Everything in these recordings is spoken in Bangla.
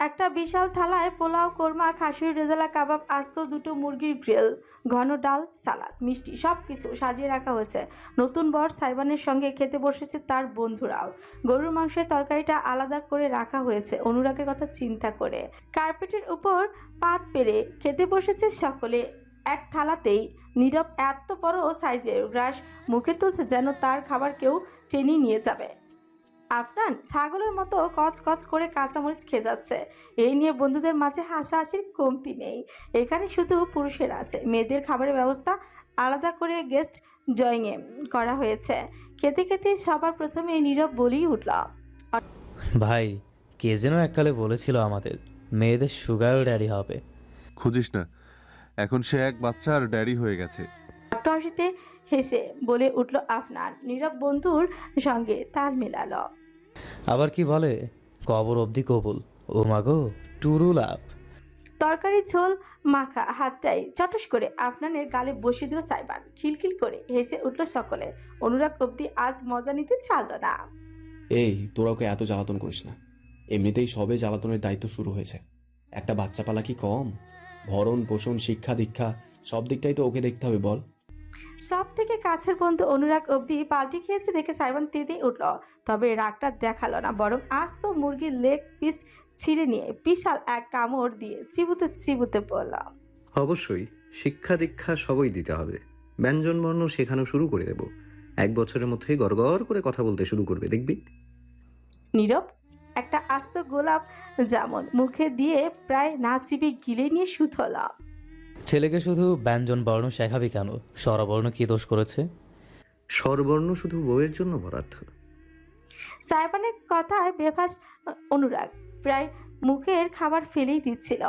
একটা বিশাল থালায় পোলাও, কোরমা, খাসির রেজালা কাবাব, আস্ত দুটো মুরগির গ্রিল, ঘন ডাল, সালাদ, মিষ্টি সবকিছু সাজিয়ে রাখা হয়েছে। নতুন বর সাইবানের সঙ্গে খেতে বসেছে তার বন্ধুরাও। গরুর মাংসের তরকারিটা আলাদা করে রাখা হয়েছে অনুরাগের কথা চিন্তা করে। কার্পেটের উপর পাত পেরে খেতে বসেছে সকলে এক থালাতেই। নীরব এত বড় সাইজের গ্রাস মুখে তুলছে যেন তার খাবার কেউ টেনে নিয়ে যাবে। আফরান ছাগলের মতো কচ কচ করে কাঁচামরিচ খেয়ে যাচ্ছে। এই নিয়ে বন্ধুদের মাঝে হাসাহাসির কমতি নেই। এখানে শুধু পুরুষেরা আছে, মেয়েদের খাবারের ব্যবস্থা আলাদা করে গেস্ট ড্রয়িংয়ে করা হয়েছে। খেতে খেতে সবার প্রথমে নীরব বলেই উঠল, ভাই, কে যেন এককালে বলেছিল আমাদের মেয়েদের সুগার ড্যাডি হবে। খুঁজিস না, এখন সে এক বাচ্চা আর ড্যাডি হয়ে গেছে। হাসিতে হেসে বলে উঠল আফনান। নীরব বন্ধুর সঙ্গে তাল মেলালো। আবার কি বলে, কবর অবধি কবুল। ও মাগো, টুরু লাভ। তরকারি ঝোল মাখা হাতটাই চটস করে আফনানের গালে বসিয়ে দিল সাইবান। খিলখিল করে হেসে উঠল সকলে। অনুরাগ অবধি আজ মজা নিতে ছাড়ল না। এই, তোরা ওকে এত জ্বালাতন করিস না। এমনিতেই সবে জ্বালাতনের দায়িত্ব শুরু হয়েছে। একটা বাচ্চা পালা কি কম? ভরণ পোষণ, শিক্ষা দীক্ষা সব দিকটাই তো ওকে দেখতে হবে, বল। সব থেকে কাছের বন্ধু অনুরাগ অবধি পাল্টি খেয়েছে দেখে সাইবান তেতে উঠল। তবে রাগটা দেখালো না, বরং আস্ত মুরগির লেগ পিস ছিঁড়ে নিয়ে বিশাল এক কামড় দিয়ে চিবুতে চিবুতে বলল, অবশ্যই শিক্ষা দীক্ষা সবই দিতে হবে। ব্যঞ্জনবর্ণ শেখানো শুরু করে দেব। 1 বছরের মধ্যেই গড়গড় করে কথা বলতে শুরু করবে, দেখবি। নীরব একটা আস্ত গোলাপ যেমন মুখে দিয়ে প্রায় না চিবি গিলে নিয়ে সুথল। ছেলেকে শুধু ব্যঞ্জন বর্ণ শেখাবি কেন? স্বরবর্ণ কি দোষ করেছে? স্বরবর্ণ শুধু বউয়ের জন্য বরাদ্দ। সাইবানের কথায় বেফাস অনুরাগ প্রায় মুখের খাবার ফেলেই দিচ্ছিল।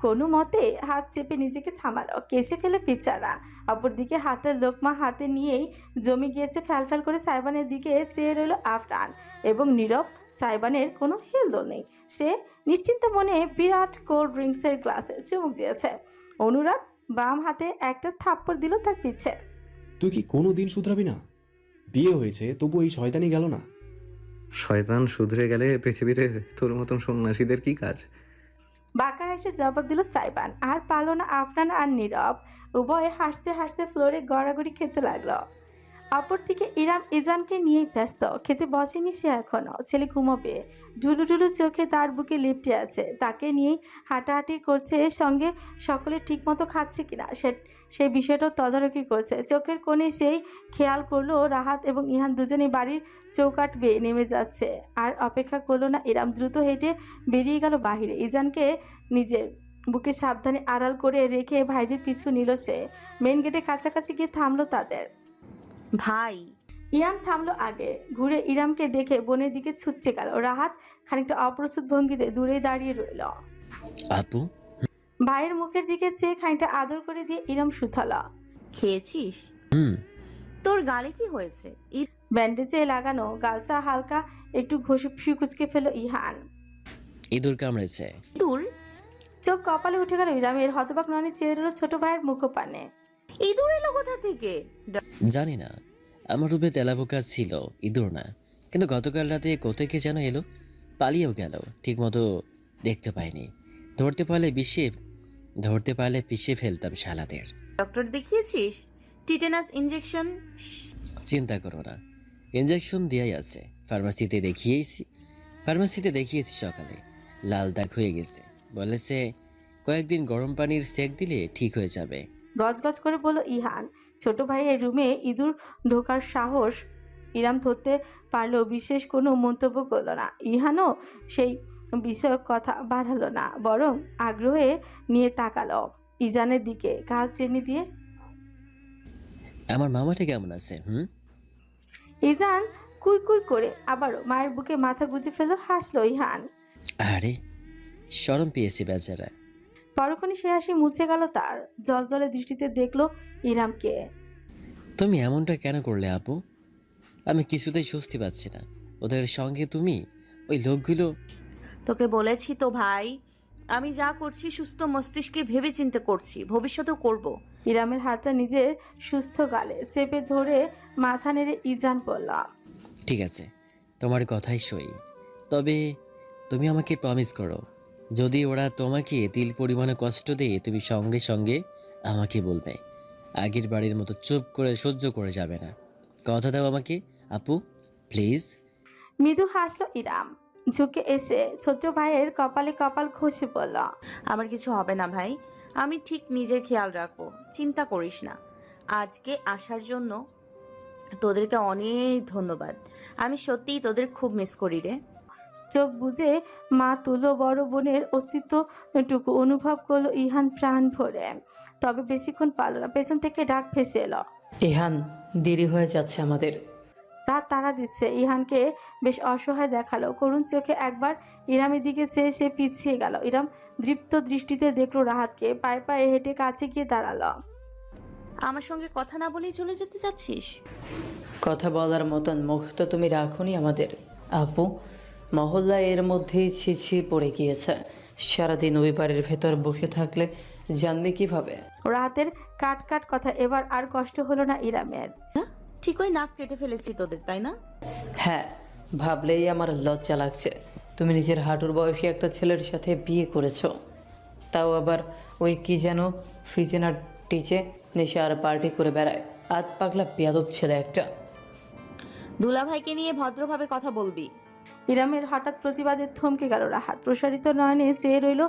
কোনো মতে হাত চেপে নিজেকে থামালো, কেসে ফেলে বেচারা। অপরদিকে হাতের লোকমা হাতে নিয়েই জমে গিয়েছে ফ্যালফ্যাল করে সাইবানের দিকে চেয়ে রইল আফরান এবং নীরব। সাইবানের কোনো হেলদোল নেই। সে নিশ্চিন্ত মনে বিরাট কোল্ড ড্রিঙ্কসের গ্লাসে চুমুক দিয়েছে। অনুরাগ বাম হাতে একটা থাপ্পড় দিল তার পিছে। তুই কি কোনো দিন শুধরাবি না? বিয়ে হয়েছে তবু এই শয়তানি গেল না? শয়তান শুধরে গেলে পৃথিবীতে তোর মতন সন্ন্যাসীদের কি কাজ? বাঁকা হেসে জবাব দিল সাইবান। আর পারল না আফরান আর নীরব। উভয়ে হাসতে হাসতে ফ্লোরে গড়াগড়ি খেতে লাগলো। অপরদিকে ইরাম ইজানকে নিয়েই ব্যস্ত। খেতে বসেনি সে এখনো। ছেলে ঘুমোবে। ঢুলু ঢুলু চোখে তার বুকে লিপটে আছে। তাকে নিয়েই হাঁটাহাঁটি করছে। সঙ্গে সকলে ঠিকমতো খাচ্ছে কিনা সেই বিষয়টাও তদারকি করছে। চোখের কোণে সেই খেয়াল করলো রাহাত এবং ইহান দুজনেই বাড়ির চৌকাঠ বেয়ে নেমে যাচ্ছে। আর অপেক্ষা করলো না ইরাম। দ্রুত হেঁটে বেরিয়ে গেল বাহিরে। ইজানকে নিজের বুকে সাবধানে আড়াল করে রেখে ভাইদের পিছু নিল সে। মেন গেটের কাছাকাছি গিয়ে থামলো তাদের। ভাই, ইয়ান থামলো আগে। ঘুরে ইরামকে দেখে বোনের দিকে ছুটছে গেল। রাহাত খানিকটা অপ্রস্তুত ভঙ্গিতে দূরে দাঁড়িয়ে রইল। আপু, ভাইয়ের মুখের দিকে চেয়ে খানিকটা আদর করে দিয়ে ইরাম সুথালা। খেয়েছিস? হুম। তোর গালে কি হয়েছে? ব্যান্ডেজে লাগানো গালচা হালকা একটু ঘষে ফিকুচকে ফেল ইহান। ইঁদুর কামড়েছে। ইঁদুর? চোখ কপালে উঠে গেল ইরামের। হতবাক নয়নে চেয়ে রইল ছোট ভাইয়ের মুখপানে। ইঁদুর এলো কোথা থেকে? জানি না, আমার রূপে তেলাপোকা ছিল, ইঁদুর না। কিন্তু গতকাল রাতে কোথায় কে যেন এলো, পালিয়েও গেল। ঠিকমতো দেখতে পাইনি। ধরতে পারলে পিষে ফেলতাম শালাদের। ডক্টর দেখিয়েছিস? Tetanus injection? চিন্তা করো না, ইঞ্জেকশন দেওয়াই আছে। ফার্মাসিতে দেখিয়েছি সকালে। লাল দাগ হয়ে গেছে। বলেছে কয়েকদিন গরম পানির সেক দিলে ঠিক হয়ে যাবে। গজগজ করে বলল ইহান। ছোট ভাইয়ের রুমে ইঁদুর ঢোকার সাহস ইরাম ধরতে পারলেও বিশেষ কোনো মন্তব্য করল না। ইহানও সেই বিষয়ক কথা বাড়ালো না, বরং আগ্রহে নিয়ে তাকালো ইজানের দিকে গাল চেনি দিয়ে। আমার মামাটা কেমন আছে? ইজান কুই কুই করে আবারও মায়ের বুকে মাথা গুজে ফেলো। হাসলো ইহান। আরে, শরম পেয়েছি বেচারা। পরক্ষণে সে হাসি মুছে গেল তার। জলজলে দৃষ্টিতে দেখলো ইরামকে। তুমি এমনটা কেন করলে আপু? আমি কিছুতেই স্বস্তি পাচ্ছি না। ওদের সঙ্গে তুমি, ওই লোকগুলো। তোকে বলেছি তো ভাই, আমি যা করছি সুস্থ মস্তিষ্কে ভেবে চিন্তে করছি, ভবিষ্যতেও করব। ইরামের হাতটা নিজের সুস্থ গালে চেপে ধরে মাথা নেড়ে ইজান বলল, ঠিক আছে, তোমার কথাই সই। তবে তুমি আমাকে প্রমিস করো যদি ওরা তোমাকে তিল পরিমাণে কষ্ট দেয় তুমি সঙ্গে সঙ্গে আমাকে বলবে। আগের বাড়ির মতো চুপ করে সহ্য করে যাবে না। কথা দাও আমাকে আপু, প্লিজ। মৃদু হাসলো ইরাম, ঝুঁকে এসে ছোট ভাইয়ের কপালে কপাল ঘষে বলল, আমার কিছু হবে না ভাই, আমি ঠিক নিজের খেয়াল রাখবো, চিন্তা করিস না। আজকে আসার জন্য তোদেরকে অনেক ধন্যবাদ। আমি সত্যিই তোদের খুব মিস করি রে। চোখ বুজে মা তুলো বড় বোনের অস্তিত্বটুকু অনুভব করলো ইহান প্রাণ ভরে। তবে বেশিক্ষণ পারল না, পেছন থেকে ডাক ভেসে এলো, ইহান, দেরি হয়ে যাচ্ছে আমাদের। রাত তাড়া দিচ্ছে। ইহানকে বেশ অসহায় দেখালো। করুণ চোখে একবার ইরামের দিকে চেয়ে সে পিছিয়ে গেল। ইরাম দৃপ্ত দৃষ্টিতে দেখলো রাহাতকে, পায়ে পায়ে হেঁটে কাছে গিয়ে দাঁড়ালো। আমার সঙ্গে কথা না বলেই চলে যেতে চাচ্ছিস? কথা বলার মতন মুখ তো তুমি রাখোনি আমাদের আপু। মহল্লা এর মধ্যেই ছিছি পড়ে গিয়েছে। সারাদিন ওই বাড়ির ভেতর বসে থাকলে জানবে কিভাবে? রাহাতের কাট কাট কথা এবার আর কষ্ট হলো না ইরামের। ঠিকই নাক কেটে ফেলেছি তোদের, তাই না? হ্যাঁ, ভাবলেই আমার লজ্জা লাগছে। তুমি নিজের হাঁটুর বয়সী একটা ছেলের সাথে বিয়ে করেছো, তাও আবার ওই কি যেন ফিজেনার টিচে নেশে আর পার্টি করে বেড়ায়। আত পাগলা বেয়াদব ছেলে একটা। দুলাভাইকে নিয়ে ভদ্রভাবে কথা বলবি। ইরামের হঠাৎ প্রতিবাদে থমকে গেল রাহাত। প্রসারিত নয়নে চেয়ে রইল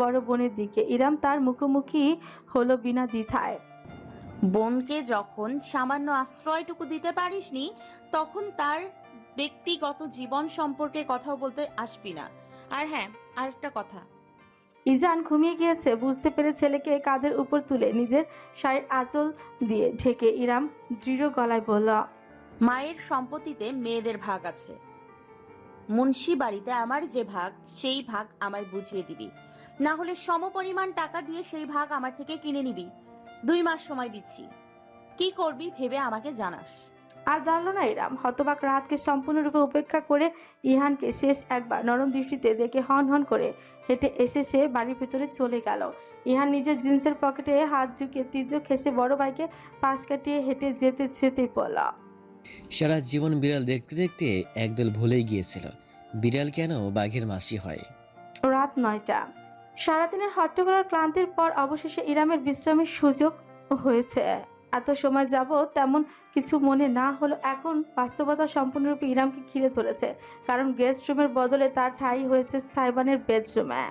বড় বোনের দিকে। ইরাম তার মুখোমুখি হলো বিনা দ্বিধায়। বোনকে যখন সামান্য আশ্রয়টুকু দিতে পারিসনি, তখন তার ব্যক্তিগত জীবন সম্পর্কে কথা বলতে আসবি না। আর হ্যাঁ, আরেকটা কথা, ইজান ঘুমিয়ে গিয়েছে বুঝতে পেরে ছেলেকে কাঁধের উপর তুলে নিজের শাড়ির আঁচল দিয়ে ঢেকে ইরাম দৃঢ় গলায় বলল, মায়ের সম্পত্তিতে মেয়েদের ভাগ আছে। মুন্সি বাড়িতে আমার যে ভাগ, সেই ভাগ আমায় বুঝিয়ে দিবি, না হলে সমপরিমাণ টাকা দিয়ে সেই ভাগ আমার থেকে কিনে নিবি। 2 মাস সময় দিচ্ছি, কি করবি ভেবে আমাকে জানাস। আর দাঁড়ালো না ইরাম। হতবাক রাহাতকে সম্পূর্ণরূপে উপেক্ষা করে ইহানকে শেষ একবার নরম দৃষ্টিতে দেখে হন হন করে হেঁটে এসে সে বাড়ির ভেতরে চলে গেল। ইহান নিজের জিন্সের পকেটে হাত ঝুঁকে তীর্য খেসে বড় ভাইকে পাশ কাটিয়ে হেঁটে যেতে যেতেই বলল, সারা জীবন বিড়াল দেখতে দেখতে একদল ভুলেই গিয়েছিল বিড়াল কেন বাঘের মাসি হয়। রাত 9টা। সারাদিনের হট্টগোলার ক্লান্তির পর অবশেষে ইরামের বিশ্রামের সুযোগ হয়েছে। এত সময় যাবত তেমন কিছু মনে না হলো এখন বাস্তবতা সম্পূর্ণরূপে ইরামকে ঘিরে ধরেছে। কারণ গেস্ট রুমের বদলে তার ঠাঁই হয়েছে সাইবানের বেডরুমে।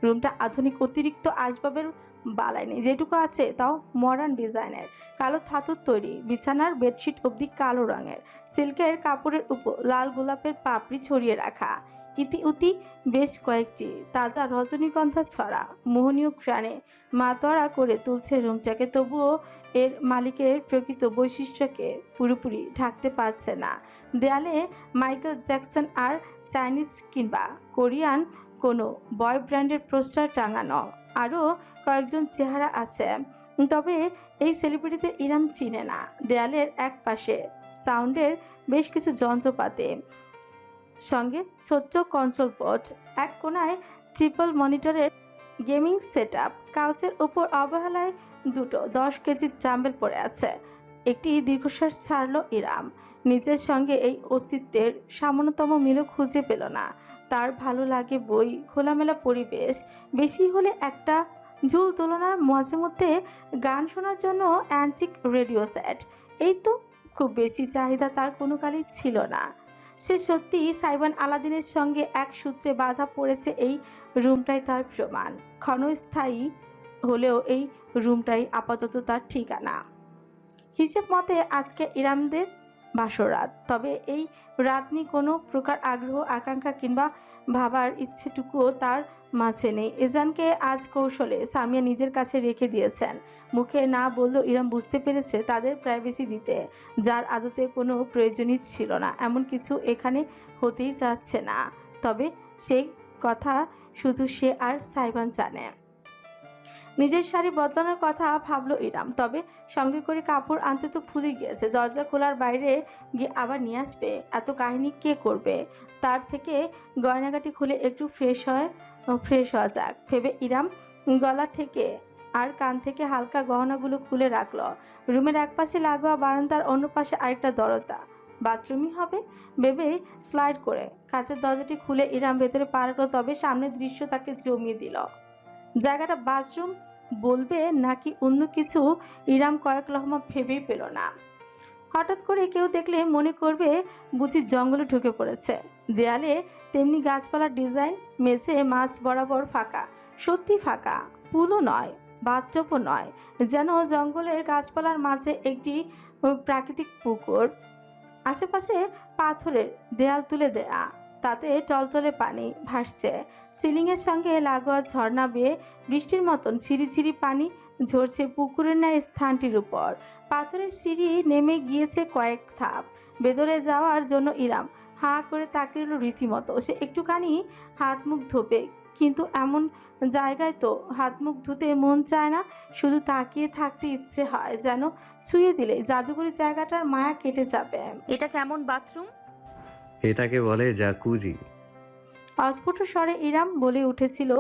রুমটা আধুনিক, অতিরিক্ত আসবাবের বালাই নেই। যেটুকু আছে তাও মডার্ন ডিজাইনের। কালো ধাতুর তৈরি, বিছানার বেডশিট অবধি কালো রঙের, সিল্কের কাপড়ের উপর লাল গোলাপের পাপড়ি ছড়িয়ে রাখা, ইতি উতি বেশ কয়েকটি তাজা রজনীগন্ধা ছড়া মোহনীয় ঘ্রাণে মাতোয়ারা করে তুলছে রুমটাকে। তবুও এর মালিকের প্রকৃত বৈশিষ্ট্যকে পুরোপুরি ঢাকতে পারছে না। দেয়ালে মাইকেল জ্যাকসন আর চাইনিজ কিংবা কোরিয়ান কোনো বয় ব্র্যান্ডের পোস্টার টাঙানো। আরও কয়েকজন চেহারা আছে, তবে এই সেলিব্রিটিদের ইরাম চিনে না। দেয়ালের এক পাশে সাউন্ডের বেশ কিছু যন্ত্রপাতি, সঙ্গে ছোট্ট কন্ট্রোল বোর্ড। এক কোনায় ট্রিপল মনিটরের গেমিং সেটআপ। কাউচের উপর অবহেলায় দুটো 10 কেজির ডাম্বেল পড়ে আছে। একটি দীর্ঘশ্বাস ছাড়ল ইরাম। নিজের সঙ্গে এই অস্তিত্বের সামান্যতম মিলও খুঁজে পেল না। তার ভালো লাগে বই, খোলামেলা পরিবেশ, বেশি হলে একটা ঝুল তুলনার মাঝে মধ্যে গান শোনার জন্য অ্যান্টিক রেডিও সেট। এই তো, খুব বেশি চাহিদা তার কোনো কালই ছিল না। সে সত্যিই সাইবান আলাদিনের সঙ্গে এক সূত্রে বাঁধা পড়েছে। এই রুমটাই তার প্রমাণ। ক্ষণস্থায়ী হলেও এই রুমটাই আপাতত তার ঠিকানা। হিসেব মতে আজকে ইরামদের বাসরাত। তবে এই রাত নিয়ে কোনো প্রকার আগ্রহ, আকাঙ্ক্ষা কিংবা ভাবার ইচ্ছেটুকুও তার মাঝে নেই। এজানকে আজ কৌশলে সামিয়া নিজের কাছে রেখে দিয়েছেন। মুখে না বললেও ইরাম বুঝতে পেরেছে তাদের প্রাইভেসি দিতে, যার আদতে কোনো প্রয়োজনই ছিল না। এমন কিছু এখানে হতেই যাচ্ছে না। তবে সেই কথা শুধু সে আর সাইবান জানে। নিজের শাড়ি বদলানোর কথা ভাবলো ইরাম, তবে সঙ্গে করে কাপড় আনতে তো ভুলে গিয়েছে। দরজা খোলার বাইরে গিয়ে আবার নিয়ে আসবে, এত কাহিনী কে করবে? তার থেকে গয়নাগাটি খুলে একটু ফ্রেশ হওয়া যাক ভেবে ইরাম গলা থেকে আর কান থেকে হালকা গহনাগুলো খুলে রাখলো। রুমের এক পাশে লাগোয়া বারান্দার অন্য পাশে আরেকটা দরজা। বাথরুমই হবে ভেবে স্লাইড করে কাঁচের দরজাটি খুলে ইরাম ভেতরে পা রাখলো, তবে সামনের দৃশ্য তাকে জমিয়ে দিল। জায়গাটা বাথরুম বলবে নাকি অন্য কিছু ইরাম কয়েক লহমা ভেবেই পেল না। হঠাৎ করে কেউ দেখলে মনে করবে বুঝি জঙ্গলে ঢুকে পড়েছে। দেয়ালে তেমনি গাছপালার ডিজাইন, মেঝে মাছ বরাবর ফাঁকা, সত্যি ফাঁকা, পুলও নয়, বাথটবও নয়, যেন জঙ্গলের গাছপালার মাঝে একটি প্রাকৃতিক পুকুর। আশেপাশে পাথরের দেয়াল তুলে দেয়া, তাতে টলটলে পানি ভাসছে। সিলিংয়ের সঙ্গে লাগোয়া ঝর্ণা বেয়ে বৃষ্টির মতন ঝিরিঝিরি পানি ঝরছে পুকুরের ন্যায় স্থানটির উপর। পাথরের সিঁড়ি নেমে গিয়েছে কয়েক ধাপ। ভেতরে যাওয়ার জন্য ইরাম হাঁ করে তাকিয়ে রইল রীতিমতো। সে একটুখানি হাত মুখ ধোবে, কিন্তু এমন জায়গায় তো হাত মুখ ধুতে মন চায় না, শুধু তাকিয়ে থাকতে ইচ্ছে হয়, যেন ছুঁয়ে দিলে জাদুঘরি জায়গাটার মায়া কেটে যাবে। এটা কেমন বাথরুম? এটাকে বলে জাকুজি। অস্ফুট স্বরে ইরাম বলে উঠেছিল,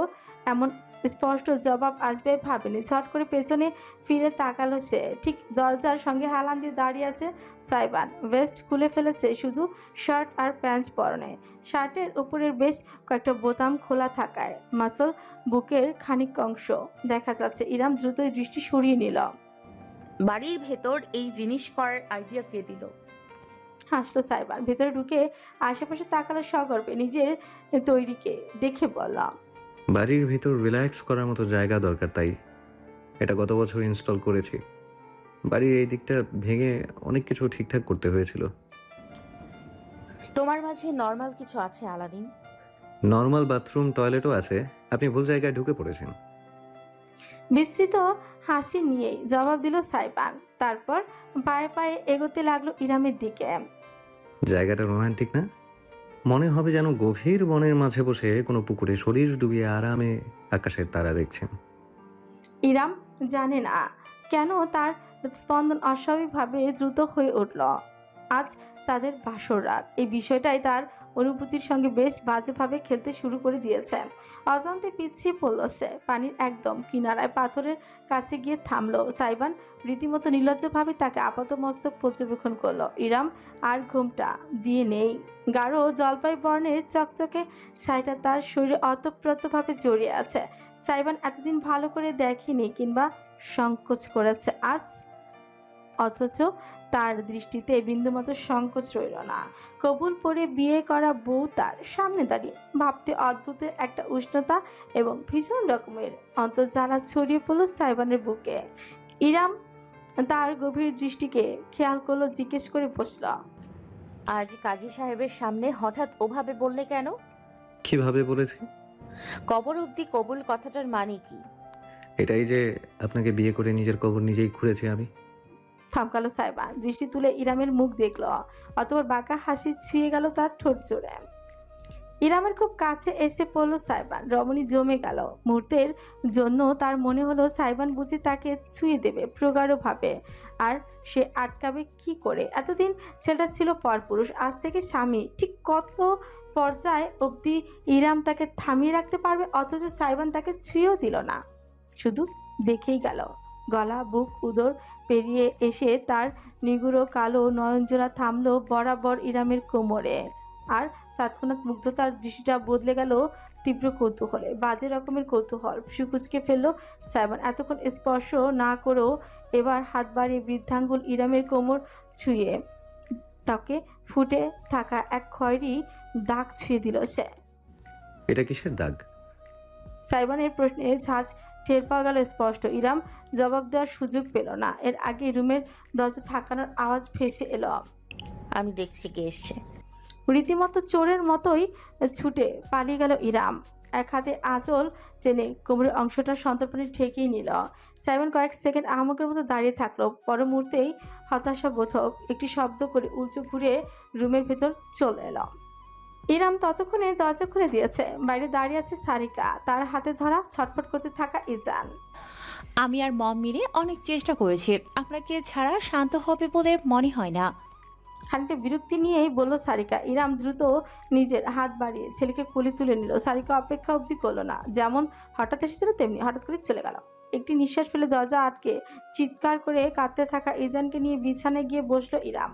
এমন স্পষ্ট জবাব আসবে ভাবেনি। ঝট করে পেছনে ফিরে তাকালো সে। ঠিক দরজার সঙ্গে হেলান দিয়ে দাঁড়িয়ে আছে সাইবান। ভেস্ট খুলে ফেলেছে, শুধু শার্ট আর প্যান্ট পরনে। শার্টের উপরের বেশ কয়েকটা বোতাম খোলা থাকায় মাসল বুকের খানিক অংশ দেখা যাচ্ছে। ইরাম দ্রুতই দৃষ্টি সরিয়ে নিল। বাড়ির ভেতর এই জিনিস করার আইডিয়া কে দিল? হাসলো সাইবান। ভেতরে ঢুকে আশেপাশে তাকালো সগর্বে, নিজের তৈরিকে দেখে বললাম, বাড়ির ভিতর রিল্যাক্স করার মতো জায়গা দরকার, তাই এটা গত বছর ইনস্টল করেছি। বাড়ির এই দিকটা ভেঙে অনেক কিছু ঠিকঠাক করতে হয়েছিল। তোমার মাঝে নর্মাল কিছু আছে আলাদিন? নর্মাল বাথরুম টয়লেটও আছে, আপনি ভুল জায়গায় ঢুকে পড়েছেন। বিস্তৃত হাসি নিয়েই জবাব দিল সাইবান। তারপর পায়ে পায়ে এগোতে লাগলো ইরামের দিকে। জায়গাটা রোমান্টিক না? মনে হবে যেন গভীর বনের মাঝে বসে কোনো পুকুরে শরীর ডুবিয়ে আরামে আকাশের তারা দেখছেন। ইরাম জানে না কেন তার স্পন্দন অস্বাভাবিকভাবে দ্রুত হয়ে উঠল। আজ তাদের বাসর রাত, এই বিষয়টাই তার অনুভূতির সঙ্গে বেশ বাজেভাবে খেলতে শুরু করে দিয়েছে। অজান্তে পিছিয়ে পড়ল সে। পানির একদম কিনারায় পাথরের কাছে গিয়ে থামলো। সাইবান রীতিমতো নির্লজ্জভাবে তাকে আপাতমস্তক পর্যবেক্ষণ করলো। ইরাম আর ঘুমটা দিয়ে নেই। গাঢ় জলপাই বর্ণের চকচকে শাড়িটা তার শরীরে অতপ্রতভাবে জড়িয়ে আছে। সাইবান এতদিন ভালো করে দেখেনি কিংবা সংকোচ করেছে আজ, অথচ তার দৃষ্টিতে বিন্দুমাত্র সংকোচ রইল না। কবুল পরে বিয়ে করা বউ তার সামনে দাঁড়িয়ে, ভাবতে অদ্ভুতের একটা উষ্ণতা এবং ভীষণ রকমের অন্তর্জ্বালা ছড়িয়ে পড়ল সাইবানের বুকে। ইরাম তার গভীর দৃষ্টিকে খেয়াল করলো, জিজ্ঞেস করে বসল, আজ কাজী সাহেবের সামনে হঠাৎ ওভাবে বললে কেন? কিভাবে বলেছি? কবর অবধি কবুল কথাটার মানে কি? এটাই যে আপনাকে বিয়ে করে নিজের কবর নিজেই খুঁড়েছি আমি। থমকালো সাইবান। দৃষ্টি তুলে ইরামের মুখ দেখলো, অতঃপর বাঁকা হাসি ছুঁয়ে গেল তার ঠোঁট জোড়ে। ইরামের খুব কাছে এসে পড়লো সাইবান। রমণী জমে গেল। মুহূর্তের জন্য তার মনে হলো সাইবান বুঝি তাকে ছুঁয়ে দেবে প্রগাঢ়ভাবে, আর সে আটকাবে কি করে? এতদিন ছেলেটা ছিল পরপুরুষ, আজ থেকে স্বামী। ঠিক কত পর্যায়ে অবধি ইরাম তাকে থামিয়ে রাখতে পারবে? অথচ সাইবান তাকে ছুঁয়েও দিল না, শুধু দেখেই গেল। গলা, বুক, উদর পেরিয়ে এসে তার নিগুড়ো কালো নয়নজোড়া থামলো বরাবর ইরামের কোমরে। আর তৎক্ষণাৎ মুগ্ধতার দৃষ্টিটা বদলে গেল তীব্র কৌতূহলে, বাজে রকমের কৌতূহল। সুকুচকে ফেললো সাইবান। এতক্ষণ স্পর্শ না করেও এবার হাত বাড়িয়ে বৃদ্ধাঙ্গুল ইরামের কোমর ছুঁয়ে তাকে ফুটে থাকা এক খয়েরি দাগ ছুঁয়ে দিল সে। এটা কিসের দাগ? সাইবানের প্রশ্নে ঝাঁজ টের পাওয়া গেল স্পষ্ট। ইরাম জবাব দেওয়ার সুযোগ পেল না। এর আগে রুমের দরজা ধাক্কানোর আওয়াজ ভেসে এলো। আমি দেখছি কে এসছে। রীতিমতো চোরের মতোই ছুটে পালিয়ে গেল ইরাম। এক হাতে আঁচল চেনে কোমরের অংশটা সন্তর্পণে ঠেকিয়ে নিল। সাইমন কয়েক সেকেন্ড আহমকের মতো দাঁড়িয়ে থাকলো। পর মুহূর্তেই হতাশাবোধক একটি শব্দ করে উঁচু ঘুরে রুমের ভেতর চলে এলো। ইরাম ততক্ষণে দরজা খুলে দিয়েছে। বাইরে দাঁড়িয়ে আছে সারিকা, তার হাতে ধরা ছটফট করতে থাকা ইজান। আমি আর মম মিলে অনেক চেষ্টা করেছি, আপনাকে ছাড়া শান্ত হবে বলে মনে হয় না। খানিকটা বিরক্তি নিয়েই বলল সারিকা। ইরাম দ্রুত নিজের হাত বাড়িয়ে ছেলেকে কোলে তুলে নিল। সারিকা অপেক্ষা অবধি করলো না। যেমন হঠাৎ এসেছিল তেমনি হঠাৎ করে চলে গেল। একটি নিঃশ্বাস ফেলে দরজা আটকে চিৎকার করে কাঁদতে থাকা ইজানকে নিয়ে বিছানায় গিয়ে বসলো ইরাম।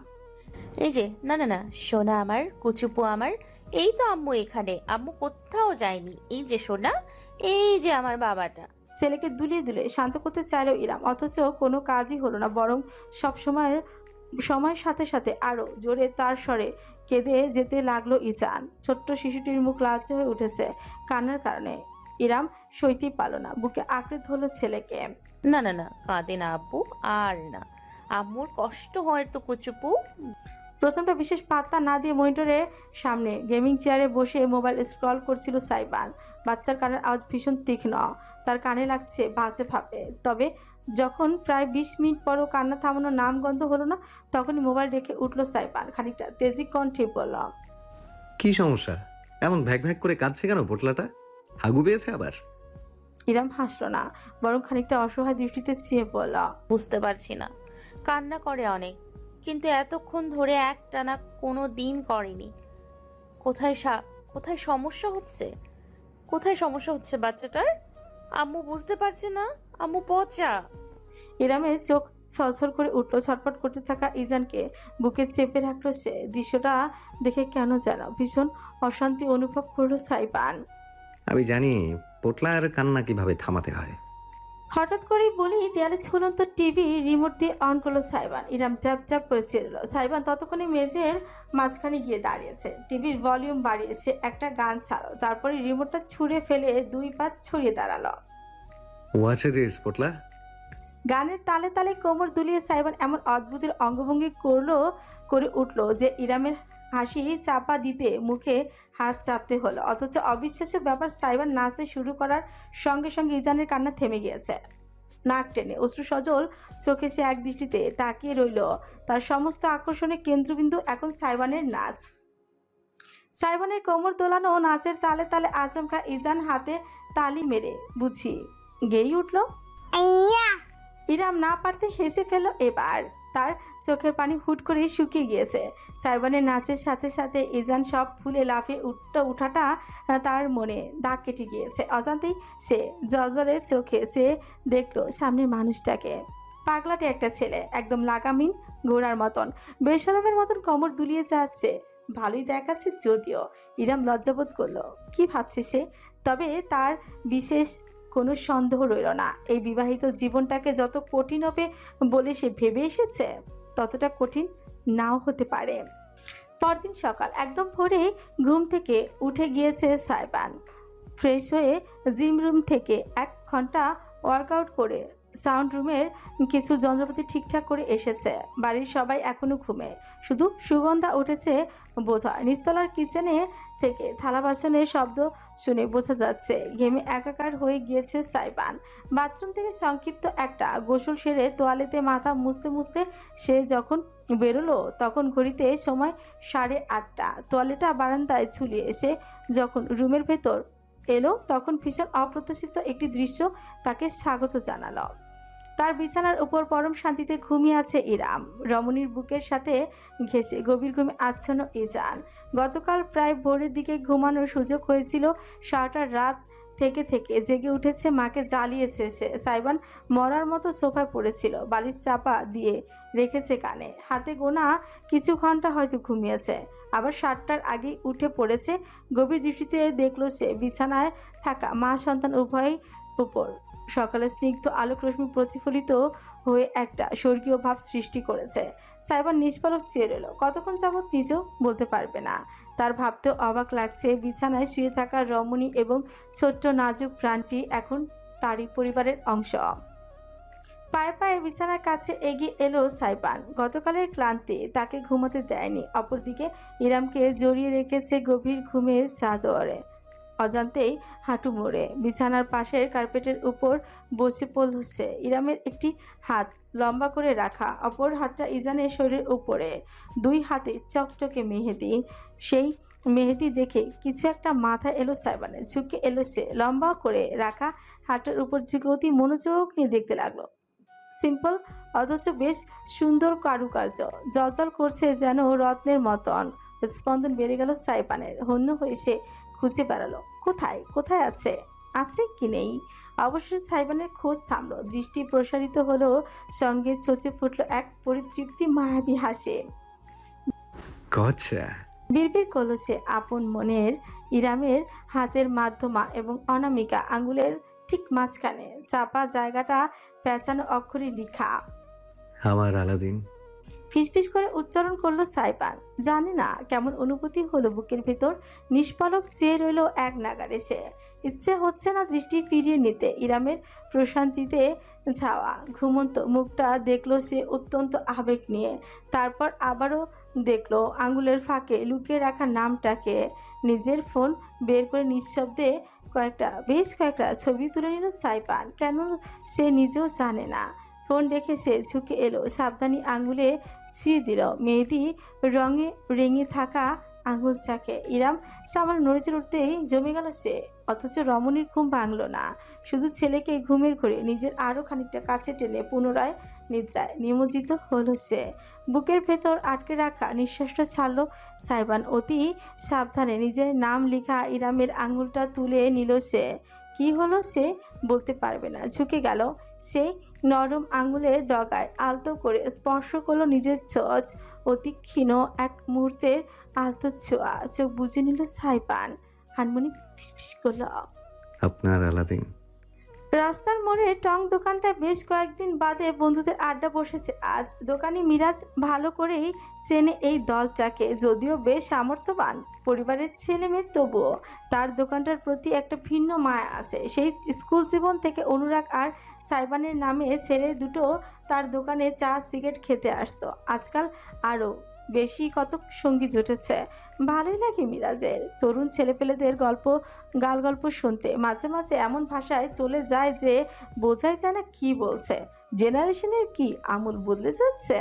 এই যে, না না না, সোনা আমার, কুচুপু আমার, এই তো আম্মু এখানে, আম্মু কোথাও যায়নি। এই যে সোনা, এই যে আমার বাবাটা। ছেলেকে দুলিয়ে দুলিয়ে শান্ত করতে চাইলেও ইরাম, অথচ কোনো কাজই হলো না, বরং সব সময়ের সাথে সাথে আরো জোরে তার স্বরে কেঁদে যেতে লাগলো ইজান। ছোট্ট শিশুটির মুখ লালচে হয়ে উঠেছে কান্নার কারণে। ইরাম সইতেই পারল না, বুকে আঁকড়ে ধরল ছেলেকে। না না না, কাঁদে না আব্বু, আর না, আম্মুর কষ্ট হয় তো কুচুপু। প্রথমটা বিশেষ পাত্তা না দিয়ে মনিটরের সামনে গেমিং চেয়ারে বসে মোবাইল স্ক্রল করছিল সাইবান। বাচ্চার কানের আওয়াজ ভীষণ তীক্ষ্ণ, তার কানে লাগছে বাজে ভাবে। তবে যখন প্রায় 20 মিনিট পরও কান্না থামানোর নামগন্ধ হলো না, তখনই মোবাইল রেখে উঠল সাইবান, খানিকটা তেজি কণ্ঠে বলল, কি সমস্যা? এমন ভ্যাক ভ্যাক করে কাঁদছে কেন পোটলাটা? হাগু পেয়েছে আবার? ইরাম হাসলো না, বরং খানিকটা অসহায় দৃষ্টিতে চেয়ে বলল, বুঝতে পারছি না, কান্না করে অনেক, কিন্তু এতক্ষণ ধরে একটানা কোনো দিন করেনি। কোথায় সমস্যা হচ্ছে? কোথায় সমস্যা হচ্ছে বাচ্চাটার? আম্মু বুঝতে পারছে না, আম্মু পচা। ইরামের চোখ ছলছল করে উঠল। ছটফট করতে থাকা ইজানকে বুকে চেপে রাখলো সে। দৃশ্যটা দেখে কেন যেন ভীষণ অশান্তি অনুভব করলো সাইবান। আমি জানি পোটলার কান্না কিভাবে থামাতে হয়। হঠাৎ করেই বলেই দেয়ালে ঝুলন্ত টিভি রিমোট দিয়ে অন করলো সাইবান। ইরাম ট্যাপ ট্যাপ করে চেরল। সাইবান ততক্ষণে মেঝের মাঝখানে গিয়ে দাঁড়িয়েছে, টিভির ভলিউম বাড়িয়েছে, একটা গান চালো, তারপরে রিমোটটা ছুঁড়ে ফেলে 2 পা ছড়িয়ে দাঁড়ালো। ওয়াচ দিস পোটলা। গানের তালে তালে কোমর দুলিয়ে সাইবান এমন অদ্ভুতের অঙ্গভঙ্গি করে উঠলো যে ইরামের হাসি চাপা দিতে মুখে হাত চাপতে হলো। অথচ অবিশ্বাস্য ব্যাপার, সাইবান নাচতে শুরু করার সঙ্গে সঙ্গে ইজানের কান্না থেমে গিয়েছে। নাক টেনে অশ্রু সজল চোখে সে এক দৃষ্টিতে তাকিয়ে রইল। তার সমস্ত আকর্ষণের কেন্দ্রবিন্দু এখন সাইবানের নাচ। সাইবানের কোমর দোলানো নাচের তালে তালে আচমকা ইজান হাতে তালি মেরে বুঝি গেয়েই উঠল। ইরাম না পারতে হেসে ফেলল। এবার তার চোখের পানি হুট করে শুকিয়ে গিয়েছে। সাইবানের নাচের সাথে সাথে ইজান সব ফুলে লাফিয়ে উঠাটা তার মনে দাগ কেটে গিয়েছে। অজান্তেই সে জলজলে চোখে চেয়ে দেখলো সামনের মানুষটাকে। পাগলাটে একটা ছেলে, একদম লাগামহীন ঘোড়ার মতন, বেশরমের মতন কোমর দুলিয়ে যাচ্ছে। ভালোই দেখাচ্ছে যদিও। ইরাম লজ্জাবোধ করলো। কি ভাবছে সে? তবে তার বিশেষ কোনো সন্দেহ রইল না। এই বিবাহিত জীবনটাকে যত কঠিন হবে বলে সে ভেবে এসেছে, ততটা কঠিন নাও হতে পারে। পরদিন সকাল একদম ভোরে ঘুম থেকে উঠে গিয়েছে সাইবান। ফ্রেশ হয়ে জিম রুম থেকে 1 ঘন্টা ওয়ার্কআউট করে সাউন্ড রুমের কিছু যন্ত্রপাতি ঠিকঠাক করে এসেছে। বাড়ির সবাই এখনো ঘুমে, শুধু সুগন্ধা উঠেছে বোধহয়। নিচতলার কিচেনে থেকে থালা বাসনের শব্দ শুনে বোঝা যাচ্ছে ঘেমে একাকার হয়ে গিয়েছে সাইবান। বাথরুম থেকে সংক্ষিপ্ত একটা গোসল সেরে তোয়ালেতে মাথা মুছতে মুছতে সে যখন বেরোলো, তখন ঘড়িতে সময় 8:30। তোয়ালেটা বারান্দায় ঝুলিয়ে এসে যখন রুমের ভেতর এলো, তখন ভীষণ অপ্রত্যাশিত একটি দৃশ্য তাকে স্বাগত জানালো। তার বিছানার উপর পরম শান্তিতে ঘুমিয়ে আছে ইরাম। রমণীর বুকের সাথে ঘেঁষে গভীর ঘুমে আচ্ছন্ন ইজান। গতকাল প্রায় ভোরের দিকে ঘুমানোর সুযোগ হয়েছিল। সারাটা রাত থেকে জেগে উঠেছে, মাকে জ্বালিয়েছে সে। সাইবান মরার মতো সোফায় পড়েছিল, বালিশ চাপা দিয়ে রেখেছে কানে। হাতে গোনা কিছু ঘন্টা হয়তো ঘুমিয়েছে, আবার 7টার আগেই উঠে পড়েছে। গভীর দৃষ্টিতে দেখলো সে বিছানায় থাকা মা সন্তান উভয়ের উপর সকালের স্নিগ্ধ আলোক রশ্মি প্রতিফলিত হয়ে একটা স্বর্গীয় ভাব সৃষ্টি করেছে। সাইবান নিষ্পলক চেয়ে রইল। কতক্ষণ যাবৎ নিজেও বলতে পারবে না। তার ভাবতেও অবাক লাগছে, বিছানায় শুয়ে থাকা রমণী এবং ছোট্ট নাজুক প্রাণটি এখন তারই পরিবারের অংশ। পায়ে পায়ে বিছানার কাছে এগিয়ে এলো সাইবান। গতকালের ক্লান্তি তাকে ঘুমাতে দেয়নি। অপরদিকে ইরামকে জড়িয়ে রেখেছে গভীর ঘুমের চাদরে। অজান্তেই হাঁটু মুড়ে বিছানার পাশের কার্পেটের উপর বসে পড়ল সে। ইরামের একটি হাত লম্বা করে রাখা, অপর হাতটা ইজানের শরীরের উপরে। 2 হাতে চকচকে মেহেদি। সেই মেহেদি দেখে কিছু একটা মাথায় এলো সাইবানের। ঝুঁকে এলো সে, লম্বা করে রাখা হাতটার উপর ঝুঁকে অতি মনোযোগ নিয়ে দেখতে লাগলো। সিম্পল অথচ বেশ সুন্দর কারুকার্য, জলজল করছে যেন রত্নের মতন। স্পন্দন বেড়ে গেল সাইবানের। হন্য হয়ে সে খুঁজে বেড়ালো, কোথায় আছে কি নেই। অবশেষে সাইবানের খোঁজ থামলো। দৃষ্টি প্রসারিত হলো, সঙ্গে চোচে ফুটলো এক পরিতৃপ্তি মায়াবী হাসে। গচ্ছা। বিড়বিড় করল সে আপন মনের। ইরামের হাতের মাধ্যমা এবং অনামিকা আঙ্গুলের ঠিক মাঝখানে চাপা জায়গাটা পেঁচানো অক্ষরে লিখা। আমার আলাদিন। ফিসফিস করে উচ্চারণ করলো সাইবান। জানে না কেমন অনুভূতি হলো বুকের ভেতর। নিষ্পলক চেয়ে রইল এক নাগারে সে। ইচ্ছে হচ্ছে না দৃষ্টি ফিরিয়ে নিতে। ইরামের প্রশান্তিতে ছাওয়া ঘুমন্ত মুখটা দেখলো সে অত্যন্ত আবেগ নিয়ে। তারপর আবারও দেখলো আঙ্গুলের ফাঁকে লুকিয়ে রাখা নামটাকে। নিজের ফোন বের করে নিঃশব্দে বেশ কয়েকটা ছবি তুলে নিল সাইবান। কেন সে নিজেও জানে না। ফোন রেখে সে ঝুঁকে এলো, সাবধানী আঙ্গুলে ছুঁয়ে দিল মেহেদি রঙে রেঙে থাকা আঙুল চাকে। ইরাম সামান্য নড়েচড়ে উঠতেই জমে গেল সে। অথচ রমণীর ঘুম ভাঙল না। শুধু ছেলেকে ঘুমের ঘরে নিজের আরও খানিকটা কাছে টেনে পুনরায় নিদ্রায় নিমজ্জিত হলো সে। বুকের ভেতর আটকে রাখা নিঃশ্বাসটা ছাড়ল সাইবান। অতি সাবধানে নিজের নাম লেখা ইরামের আঙুলটা তুলে নিল সে। কি হলো সে বলতে পারবে না। ঝুঁকে গেল সেই নরম আঙুলের ডগায়, আলতো করে স্পর্শ করলো নিজের ছোঁচ। অতি ক্ষীণ এক মুহূর্তের আলতো ছোঁয়া। চোখ বুঝে নিল সাইবান। হানমনি ফিসফিস করল, আপনার আলাদিন। রাস্তার মোড়ে টং দোকানটা বেশ কয়েকদিন বাদে বন্ধুদের আড্ডা বসেছে আজ। দোকানি মিরাজ ভালো করেই চেনে এই দলটাকে। যদিও বেশ সামর্থ্যবান পরিবারের ছেলে মেয়ে, তবুও তার দোকানটার প্রতি একটা ভিন্ন মায়া আছে। সেই স্কুল জীবন থেকে অনুরাগ আর সাইবানের নামে ছেলে দুটো তার দোকানে চা সিগারেট খেতে আসতো। আজকাল আরও বেশি কত সঙ্গী জুটেছে। ভালোই লাগে মিরাজের তরুণ ছেলেপেলেদের গাল গল্প শুনতে। মাঝে মাঝে এমন ভাষায় চলে যায় যে বোঝাই যায় না কি বলছে। জেনারেশনের কি আমূল বদলে যাচ্ছে।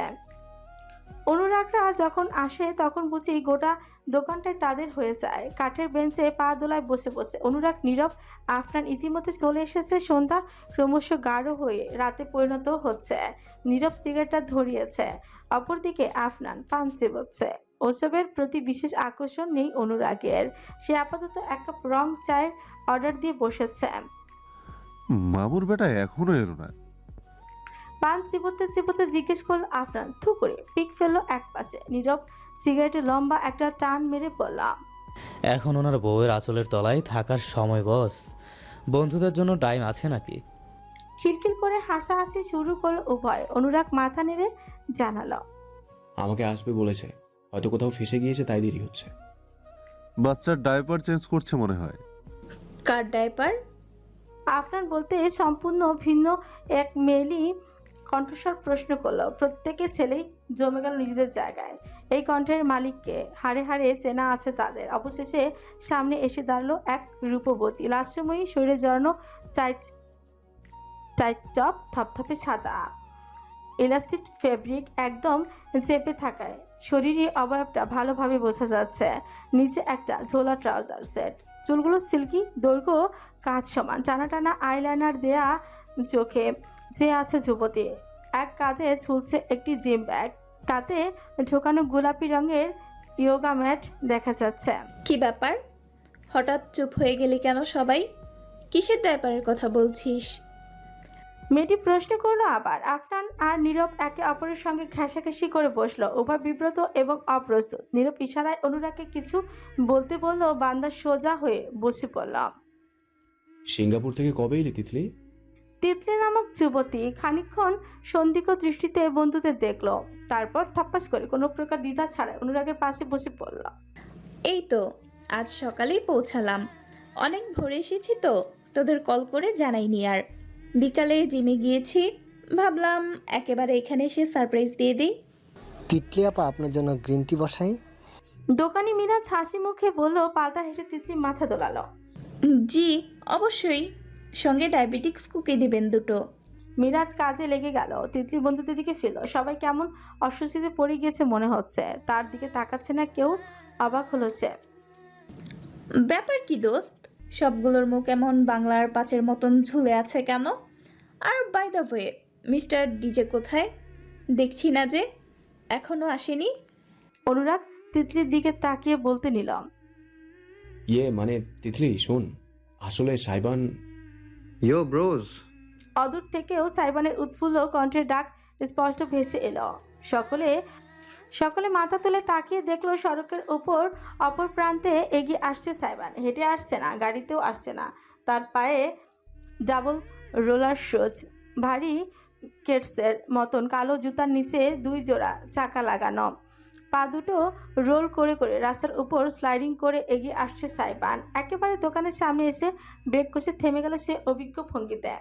অনুরাগরা যখন আসে তখন বুঝি গোটা দোকানটাই তাদের হয়ে যায়। কাঠের বেঞ্চে পা দোলায় বসে বসে অনুরাগ, নীরব, আফরান ইতিমধ্যে চলে এসেছে। সন্ধ্যা ক্রমশ গাঢ় হয়ে রাতে পরিণত হচ্ছে। নীরব সিগারেটটা ধরিয়েছে, অপরদিকে আফনান পান চেবাচ্ছে। ওসবের প্রতি বিশেষ আকর্ষণ নেই অনুরাগের। সে আপাতত এক কাপ রং চায়ের অর্ডার দিয়ে বসেছে। মামুর বেটা এখনো এলো না। পান চিবোতে চিবোতে জিজ্ঞেস করল আফরান। থু করে পিক ফেললো এক পাশে। নীরব সিগারেটে লম্বা একটা টান মেরে বললাম, এখন ওনার বউয়ের আঁচলের তলায় থাকার সময় বস। বন্ধুদের জন্য টাইম আছে নাকি? খিলখিল করে হাসাহাসি শুরু করলো উভয়। অনুরাগ মাথা নেড়ে জানালো, আমাকে আসবে বলেছে, হয়তো কোথাও ফেসে গিয়েছে তাই দেরি হচ্ছে। বাচ্চার ডায়পার চেঞ্জ করছে মনে হয়। কার ডাইপার? আফরান বলতে সম্পূর্ণ ভিন্ন এক মেয়েলি কণ্ঠস্বর প্রশ্ন করলো। প্রত্যেকে ছেলেই জমে গেল নিজেদের জায়গায়। এই কণ্ঠের মালিককে হাড়ে হাড়ে চেনা আছে তাদের। অবশেষে সামনে এসে দাঁড়ালো এক রূপবতী, লাস্যময়ী, শরীরে জড়ানো টাইট টপ, থপথপে সাদা ইলাস্টিক ফেব্রিক একদম চেপে থাকায় শরীরের অবয়বটা ভালোভাবে বোঝা যাচ্ছে। নিচে একটা ঝোলা ট্রাউজার সেট, চুলগুলো সিল্কি, দৈর্ঘ্য কাঁচ সমান, টানা টানা আইলাইনার দেয়া, চোখে চেয়ে আছে যুবতী। এক কাঁধে ঝুলছে একটি জিম ব্যাগ, তাতে ঢোকানো গোলাপি রঙের ইয়োগা ম্যাট দেখা যাচ্ছে। কি ব্যাপার, হঠাৎ চুপ হয়ে গেলি কেন সবাই? কিসের ডাইপারের কথা বলছিস? মেয়েটি প্রশ্ন করলো আবার। আফরান আর নীরব একে অপরের সঙ্গে ঘেঁষাঘেঁষি করে বসলো, উভয় বিব্রত এবং অপ্রস্তুত। নীরব ইশারায় অনুরাগকে কিছু বলতে বললো, বান্দা সোজা হয়ে বসে পড়লাম। সিঙ্গাপুর থেকে কবে এলি তিতলি? তিতলি নামক যুবতী খানিকক্ষণ সন্দিগ্ধ দৃষ্টিতে বন্ধুদের দেখলো, তারপর থাপ্পাস করে কোনো প্রকার দ্বিধা ছাড়াই অনুরাগের পাশে বসে পড়ল। এই তো আজ সকালেই পৌঁছালাম। অনেক ভোরে এসেছি তো, তোদের কল করে জানাইনি। আর বিকালে জিমে গিয়েছি, ভাবলাম একেবারে এখানে এসে সারপ্রাইজ দিয়ে দিই। তিতলি আপা, আপনার জন্য গ্রিন টি বসাই? দোকানি মিরাজ হাসি মুখে বলল। পাল্টা হেসে তিতলি মাথা দোলালো। জি অবশ্যই, সঙ্গে ডায়াবেটিক্স কুকি দিবেন দুটো। মিরাজ কাজে লেগে গেল। তিতলি বন্ধুদের দিকে ফেলল। সবাই কেমন অস্বস্তিতে পড়ে গিয়েছে মনে হচ্ছে। তার দিকে তাকাচ্ছে না কেউ। অবাক হলো সে। ব্যাপার কি দোস্ত, সবগুলোর মুখ এমন বাংলার পাঁচের মতন ঝুলে আছে কেন? আর by the way, mister DJ কোথায়? দেখছি না যে, এখনো আসেনি। অনুরাগ তিতলির দিকে তাকিয়ে বলতে নিলাম, মানে তিতলি শোন, আসলে সাইবান। ইয়ো ব্রোজ। অদূর থেকেও সাইবানের উৎফুল্ল কণ্ঠের ডাক স্পষ্ট ভেসে এলো। সকলে সকলে মাথা তুলে তাকিয়ে দেখলো সড়কের উপর অপর প্রান্তে এগিয়ে আসছে সাইবান। হেঁটে আসছে না, গাড়িতেও আসছে না, তার পায়ে ডাবল রোলার শুজ, ভারী কেটসের মতন কালো জুতার নিচে 2 জোড়া চাকা লাগানো, পা দুটো রোল করে করে রাস্তার উপর স্লাইডিং করে এগিয়ে আসছে সাইবান। একেবারে দোকানের সামনে এসে ব্রেক কষে থেমে গেল সে অভিজ্ঞ ভঙ্গিতে।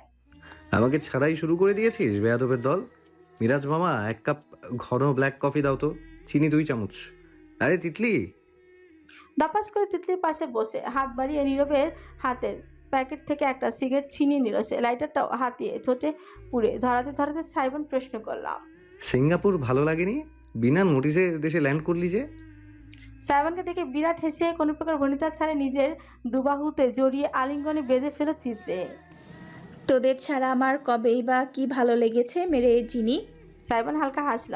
আমাকে ছাড়াই শুরু করে দিয়েছিস বেয়াদবের দল। মিরাজ মামা, 1 কাপ ঘন ব্ল্যাক কফি দাও তো, চিনি 2 চামচ। আরে তিতলি, দাপাস করে তিতলির পাশে বসে হাত বাড়িয়ে নীরবের হাতের প্যাকেট থেকে একটা সিগারেট ছিনিয়ে নিল সে। লাইটারটাও হাতিয়ে ঠোঁটে পুড়ে ধরাতে ধরাতে সাইবান প্রশ্ন করলাম, সিঙ্গাপুর ভালো লাগেনি? বিনা নোটিসে দেশে ল্যান্ড করলি যে? সাইবানকে দেখে বিরাট হেসে কোনো প্রকার ভনিতা ছাড়ে নিজের দুবাহুতে জড়িয়ে আলিঙ্গনে বেঁধে ফেলো তিতলি। তোদের ছাড়া আমার কবেই বা কি ভালো লেগেছে মেরে জিনি। সাইবান হালকা হাসল,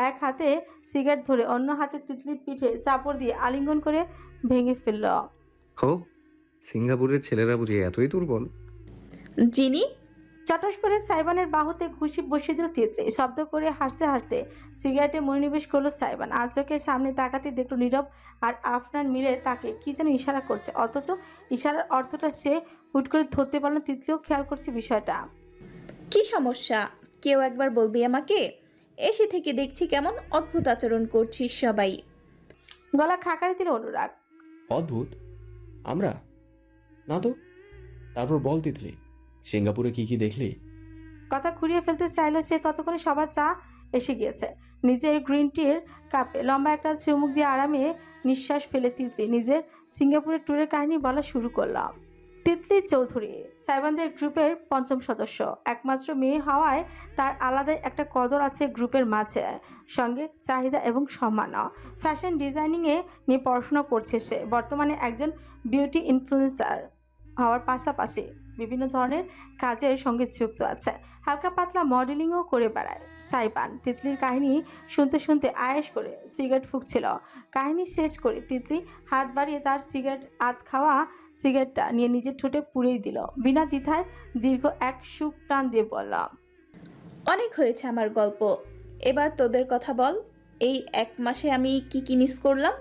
এক হাতে সিগারেট ধরে অন্য হাতে তিতলির পিঠে চাপড় দিয়ে আলিঙ্গন করে ভেঙে ফেলল। হো, সিঙ্গাপুরের ছেলেরা বুঝি এতই দুর্বল? জিনি, চটাস করে সাইবানের বাহুতে ঘুষি বসিয়ে দিল তিতলি। শব্দ করে হাসতে হাসতে সিগারেটে মনোনিবেশ করলো সাইবান। আর চোখের সামনে তাকাতে দেখলো নীরব আর আফনান মিলে তাকে কি যেন ইশারা করছে, অথচ ইশারার অর্থটা সে হুট করে ধরতে পারল। তিতলিও খেয়াল করছে বিষয়টা। কি সমস্যা? কেউ একবার বলবি আমাকে? এসে থেকে দেখছি কেমন অদ্ভুত আচরণ করছিস সবাই। গলা খাকারি দিল অনুরাগ। অদ্ভুত? আমরা না তো। তারপর বল তিতলি, সিঙ্গাপুরে কি কি দেখলি? কথা ঘুরিয়ে ফেলতে চাইলো সে, ততক্ষণে সবার চা এসে গিয়েছে। নিজের গ্রিন টির কাপে লম্বা একটা চুমুক দিয়ে আরামে নিঃশ্বাস ফেলে তিতলি নিজের সিঙ্গাপুরের ট্যুরের কাহিনী বলা শুরু করলাম। তিতলি চৌধুরী সাইবানদের গ্রুপের 5ম সদস্য। একমাত্র মেয়ে হওয়ায় তার আলাদাই একটা কদর আছে গ্রুপের মাঝে, সঙ্গে চাহিদা এবং সম্মানও। ফ্যাশন ডিজাইনিংয়ে নিয়ে পড়াশোনা করছে সে। বর্তমানে একজন বিউটি ইনফ্লুয়েন্সার হওয়ার পাশাপাশি বিভিন্ন ধরনের কাজের সঙ্গে যুক্ত আছে। হালকা পাতলা মডেলিংও করে বেড়ায় সাইবান। তিতলির কাহিনী শুনতে শুনতে আয়েশ করে সিগারেট ফুঁকছিল। কাহিনী শেষ করে তিতলি হাত বাড়িয়ে তার সিগারেট আধ খাওয়া সিগারেটটা নিয়ে নিজের ঠোঁটে পুড়েই দিল। বিনা দ্বিধায় দীর্ঘ এক সুখ টান দিয়ে বললাম, অনেক হয়েছে আমার গল্প, এবার তোদের কথা বল। এই 1 মাসে আমি কি কি মিস করলাম?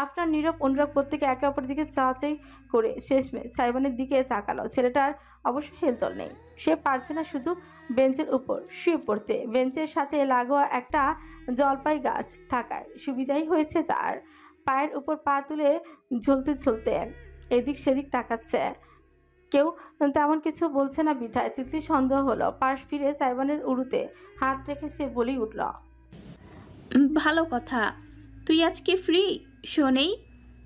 আফনান, নীরব, অনুরাগ প্রত্যেকে একে অপরের দিকে চাচাই করে শেষমেশ সাইবানের দিকে তাকালো। ছেলেটার অবশ্য হেলতল নেই, সে পারছে না শুধু বেঞ্চের উপর শুয়ে পড়তে। বেঞ্চের সাথে লাগোয়া একটা জলপাই গাছ থাকায় সুবিধাই হয়েছে তার। পায়ের উপর পা তুলে ঝুলতে ঝুলতে এদিক সেদিক তাকাচ্ছে। কেউ তেমন কিছু বলছে না বিধায় তিতলি সন্দেহ হলো। পাশ ফিরে সাইবানের উড়ুতে হাত রেখে সে বলেই উঠল, ভালো কথা, তুই আজকে ফ্রি? শোনেই,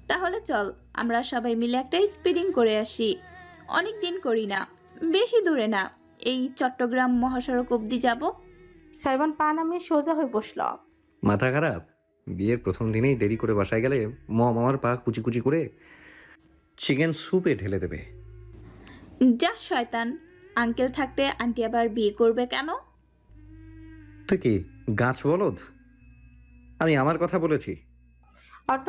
তাহলে চল আমরা সবাই মিলে একটা স্পিডিং করে আসি। অনেক দিন করি না, বেশি দূরে না, এই চট্টগ্রাম মহাসড়ক অবধি যাব। সাইবান পা নামিয়ে সোজা হয়ে বসল। মাথা খারাপ? বিয়ের প্রথম দিনেই দেরি করে বাসায় গেলে মম আমার পা কুচি কুচি করে চিকেন স্যুপে ঢেলে দেবে। যা শয়তান, আঙ্কেল থাকতে আন্টি আবার বিয়ে করবে কেন? তুই কি গাছ বলদ? আমি আমার কথা বলেছি। অট্ট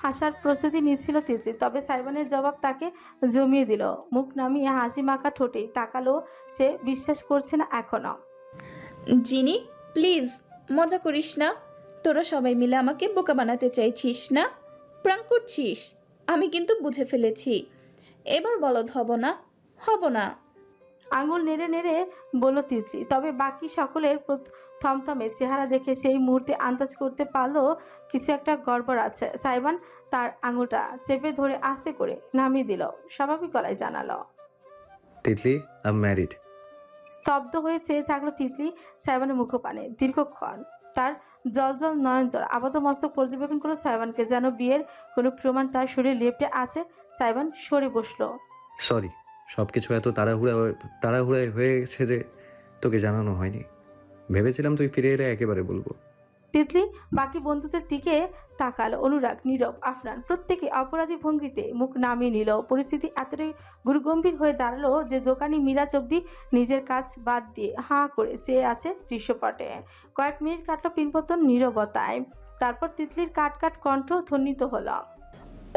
হাসার প্রস্তুতি নিচ্ছিল তিতলি, তবে সাইবানের জবাব তাকে জমিয়ে দিল। মুখ নামিয়ে হাসি মাখা ঠোঁটেই তাকালো সে। বিশ্বাস করছে না এখনো। জিনি, প্লিজ মজা করিস না। তোরা সবাই মিলে আমাকে বোকা বানাতে চাইছিস না? প্রাঙ্ক করছিস? আমি কিন্তু বুঝে ফেলেছি, এবার বলদ হব না, হব না। আঙুল নেড়ে নেড়ে বলল তিতলি। তবে বাকি সকলের থমথমে চেহারা দেখে সেই মুহূর্তে আন্দাজ করতে পারলো কিছু একটা গড়বড় আছে। সাইবান তার আঙুলটা চেপে ধরে আস্তে করে নামিয়ে দিল, স্বাভাবিক গলায় জানালো, তিতলি, আই এম ম্যারিড। স্তব্ধ হয়ে চেয়ে থাকলো তিতলি সাইবানের মুখপানে দীর্ঘক্ষণ। তার জলজল নয়ন জল আপাত মস্তক পর্যবেক্ষণ করলো সাইবানকে, যেন বিয়ের কোনো প্রমাণ তার শরীরে লেপটে আছে। সাইবান সরে বসলো। সরি, সব কিছু এত তাড়াহুড়ায় হয়ে গেছে যে তোকে জানানো হয়নি। ভেবেছিলাম তুই ফিরে এলে একেবারে বলবো। তিতলি বাকি বন্ধুদের দিকে তাকালো। অনুরাগ, নীরব, আফনান প্রত্যেকে অপরাধী ভঙ্গিতে মুখ নামিয়ে নিল। পরিস্থিতি এতটাই গুরুগম্ভীর হয়ে দাঁড়ালো যে দোকানি মিরাজ অব্দি নিজের কাজ বাদ দিয়ে হাঁ করে চেয়ে আছে দৃশ্যপটে। কয়েক মিনিট কাটলো পিনপতন নীরবতায়। তারপর তিতলির কাট কণ্ঠ ধ্বনিত হলো,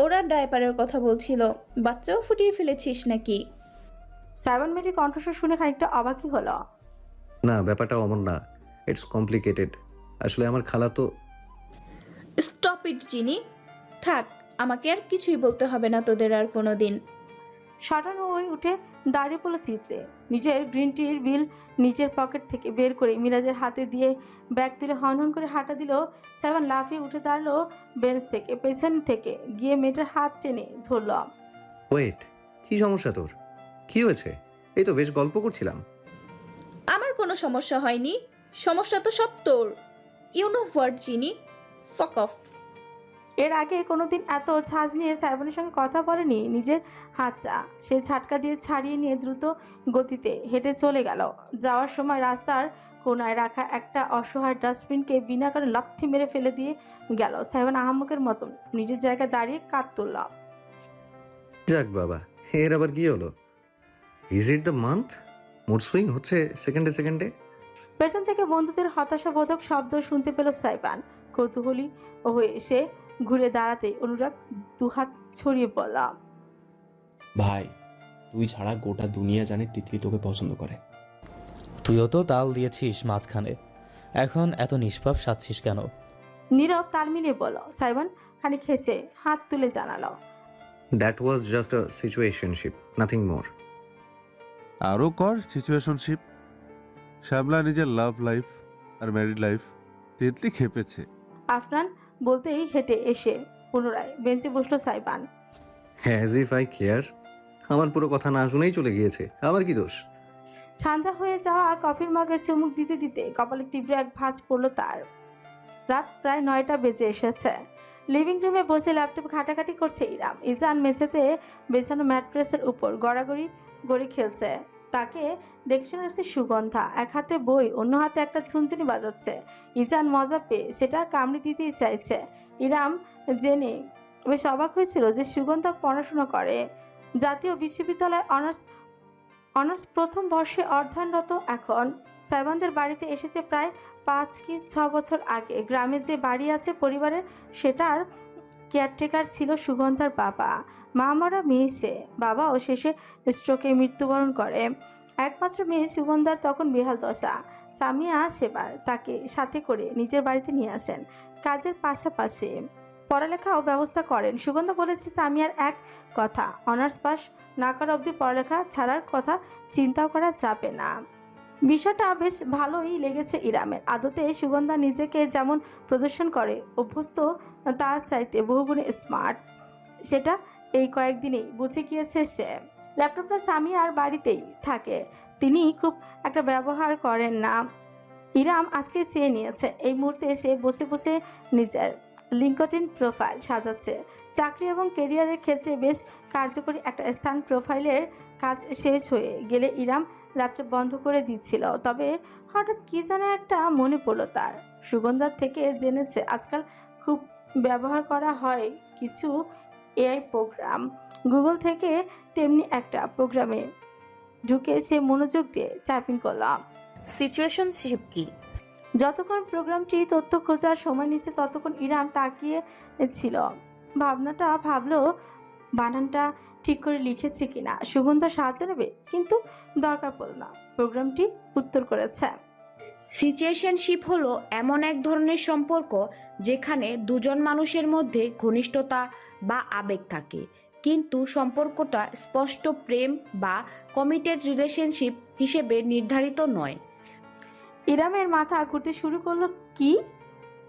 ওরা ডায়পারের কথা বলছিল, বাচ্চাও ফুটিয়ে ফেলেছিস নাকি? সাইবান মেয়েটির কণ্ঠস্বর শুনে খানিকটা অবাকই হলো। না, ব্যাপারটা অমন না, ইটস কমপ্লিকেটেড। আসলে আমার খালা তো স্টপ ইট চিনি। থাক, আমাকে আর কিছুই বলতে হবে না তোদের আর কোনো দিন। সাটানো হয়ে উঠে দাঁড়িয়ে পড়লো তিতলে। নিজের গ্রিন টির বিল নিজের পকেট থেকে বের করে মিরাজের হাতে দিয়ে ব্যাগ তুলে হনহন করে হাঁটা দিল। সাইবান লাফিয়ে উঠে দাঁড়ালো বেঞ্চ থেকে, পেছন থেকে গিয়ে মেয়েটার হাত টেনে ধরল। ওয়েট, কি সমস্যা তোর? কি হয়েছে? এই তো বেশ গল্প করছিলাম। আমার কোনো সমস্যা হয়নি, সমস্যা তো সব তোর। ইউ নো হোয়াট চিনি, ফক অফ। এর আগে কোনোদিন এত ঝাঁজ নিয়ে সাইবানের সঙ্গে কথা বলেনি। নিজের হাতটা সে ঝাটকা দিয়ে ছাড়িয়ে নিয়ে দ্রুত গতিতে হেঁটে চলে গেল। যাওয়ার সময় রাস্তার কোনায় রাখা একটা অসহায় ডাস্টবিনকে বিনা কারণে লাথি মেরে ফেলে দিয়ে গেল। সাইবান আহাম্মকের মতন নিজের জায়গায় দাঁড়িয়ে কাঁদ তুলল। যাক বাবা, এর আবার কি হলো? Is it the month? Mood swing হচ্ছে সেকেন্ডে সেকেন্ডে। পেছন থেকে বন্ধুদের হতাশাবোধক শব্দ শুনতে পেল সাইবান। কৌতূহলী হয়ে সে ঘুরে দাঁড়াতেই অনুরাগ দুহাত ছড়িয়ে পড়ল। ভাই, তুই ছাড়া গোটা দুনিয়া জানে তিতলি তোকে পছন্দ করে। তুইও তো তাল দিয়েছিস মাঝখানে, এখন এত নিষ্পাপ সাজছিস কেন? নীরব তাল মিলিয়ে বলল। সাইবান খানিক হেসে হাত তুলে জানালো, that was just a situationship, nothing more. আরও কর সিচুয়েশনশিপ। শ্যামলা নিজের লাভ লাইফ আর ম্যারিড লাইফ, তিতলি খেপেছে। আফনান বলতেই হেঁটে এসে পুনরায় বেঞ্চে বসলো Saiban. As if I care. আমার পুরো কথা না শুনেই চলে গিয়েছে, আমার কি দোষ? ঠান্ডা হয়ে যাওয়া কফির মগে চুমুক দিতে দিতে কপালে তীব্র এক ভাঁজ পড়লো তার। রাত প্রায় 9টা বেজে এসেছে। লিভিং রুমে বসে ল্যাপটপ ঘাটাঘাটি করছে ইরাম। ইজান মেঝেতে বেছানো ম্যাট্রেসের উপর গড়াগড়ি গড়ি খেলছে। তাকে দেখে শুনে আসছে সুগন্ধা। এক হাতে বই, অন্য হাতে একটা ঝুনঝুনি বাজাচ্ছে। ইজান মজা পেয়ে সেটা কামড়ে দিতেই চাইছে। ইরাম জেনে বেশ অবাক হয়েছিল যে সুগন্ধা পড়াশোনা করে। জাতীয় বিশ্ববিদ্যালয় অনার্স প্রথম বর্ষে অধ্যয়নরত এখন। সাইবানদের বাড়িতে এসেছে প্রায় 5 কি 6 বছর আগে। গ্রামে যে বাড়ি আছে পরিবারের, সেটার কেয়ারটেকার ছিল সুগন্ধার বাবা। মা মরা মেয়ে সে, বাবাও শেষে স্ট্রোকে মৃত্যুবরণ করে। একমাত্র মেয়ে সুগন্ধার তখন বেহাল দশা। সামিয়া সেবার তাকে সাথে করে নিজের বাড়িতে নিয়ে আসেন। কাজের পাশাপাশি পড়ালেখাও ব্যবস্থা করেন। সুগন্ধা বলেছে সামিয়ার এক কথা, অনার্স পাস না করা অবধি পড়ালেখা ছাড়ার কথা চিন্তাও করা যাবে না। বিষয়টা বেশ ভালোই লেগেছে ইরামের। আদতে সুগন্ধা নিজেকে যেমন প্রদর্শন করে অভ্যস্ত, তার চাইতে বহুগুণে স্মার্ট। সেটা এই কয়েকদিনেই বুঝে গিয়েছে সে। ল্যাপটপটা সামিয়ার বাড়িতেই থাকে, তিনি খুব একটা ব্যবহার করেন না। ইরাম আজকে চেয়ে নিয়েছে। এই মুহূর্তে সে বসে বসে নিজের লিঙ্কডইন প্রোফাইল সাজাচ্ছে। চাকরি এবং কেরিয়ারের ক্ষেত্রে বেশ কার্যকরী একটা স্থান। প্রোফাইলের কাজ শেষ হয়ে গেলে ইরাম ল্যাপটপ বন্ধ করে দিচ্ছিল। তবে হঠাৎ কি যেন একটা মনে পড়লো তার। সুগন্ধার থেকে জেনেছে আজকাল খুব ব্যবহার করা হয় কিছু এআই প্রোগ্রাম। গুগল থেকে তেমনি একটা প্রোগ্রামে ঢুকে সে মনোযোগ দিয়ে টাইপিং করলাম। সিচুয়েশনশিপ কি? যতক্ষণ প্রোগ্রামটি তথ্য খোঁজার সময় নিচ্ছে ততক্ষণ ইরাম তাকিয়ে ছিল। ভাবনাটা ভাবলো বানানটা ঠিক করে লিখেছে কিনা। সুগন্ধা সাহায্য নেবে, কিন্তু দরকার পড়ল না। প্রোগ্রামটি উত্তর করেছে, সিচুয়েশনশিপ হলো এমন এক ধরনের সম্পর্ক যেখানে দুজন মানুষের মধ্যে ঘনিষ্ঠতা বা আবেগ থাকে, কিন্তু সম্পর্কটা স্পষ্ট প্রেম বা কমিটেড রিলেশনশিপ হিসেবে নির্ধারিত নয়। ইরামের মাথা ঘুরতে শুরু করলো। কি,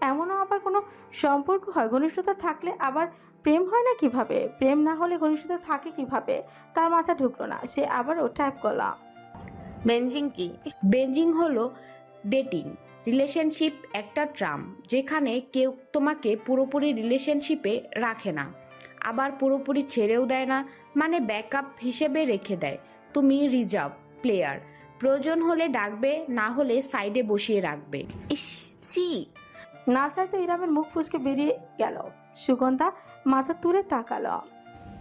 এমনও আবার কোনো সম্পর্ক হয়? ঘনিষ্ঠতা থাকলে আবার প্রেম হয় না কিভাবে? প্রেম না হলে ঘনিষ্ঠতা থাকে কিভাবে? তার মাথা ঢুকলো না। সে আবারও টাইপ করলাম। বেঞ্জিং কি? বেঞ্জিং হলো ডেটিং রিলেশনশিপ একটা ট্রাম যেখানে কেউ তোমাকে পুরোপুরি রিলেশনশিপে রাখে না, আবার পুরোপুরি ছেড়েও দেয় না, মানে ব্যাকআপ হিসেবে রেখে দেয়। তুমি রিজার্ভ প্লেয়ার, প্রয়োজন হলে ডাকবে, না হলে সাইডে বসিয়ে রাখবে। ইস, ছি। না চাইতে ইরামের মুখ ফুসকে বেরিয়ে গেল। সুগন্ধা মাথা তুলে তাকালো।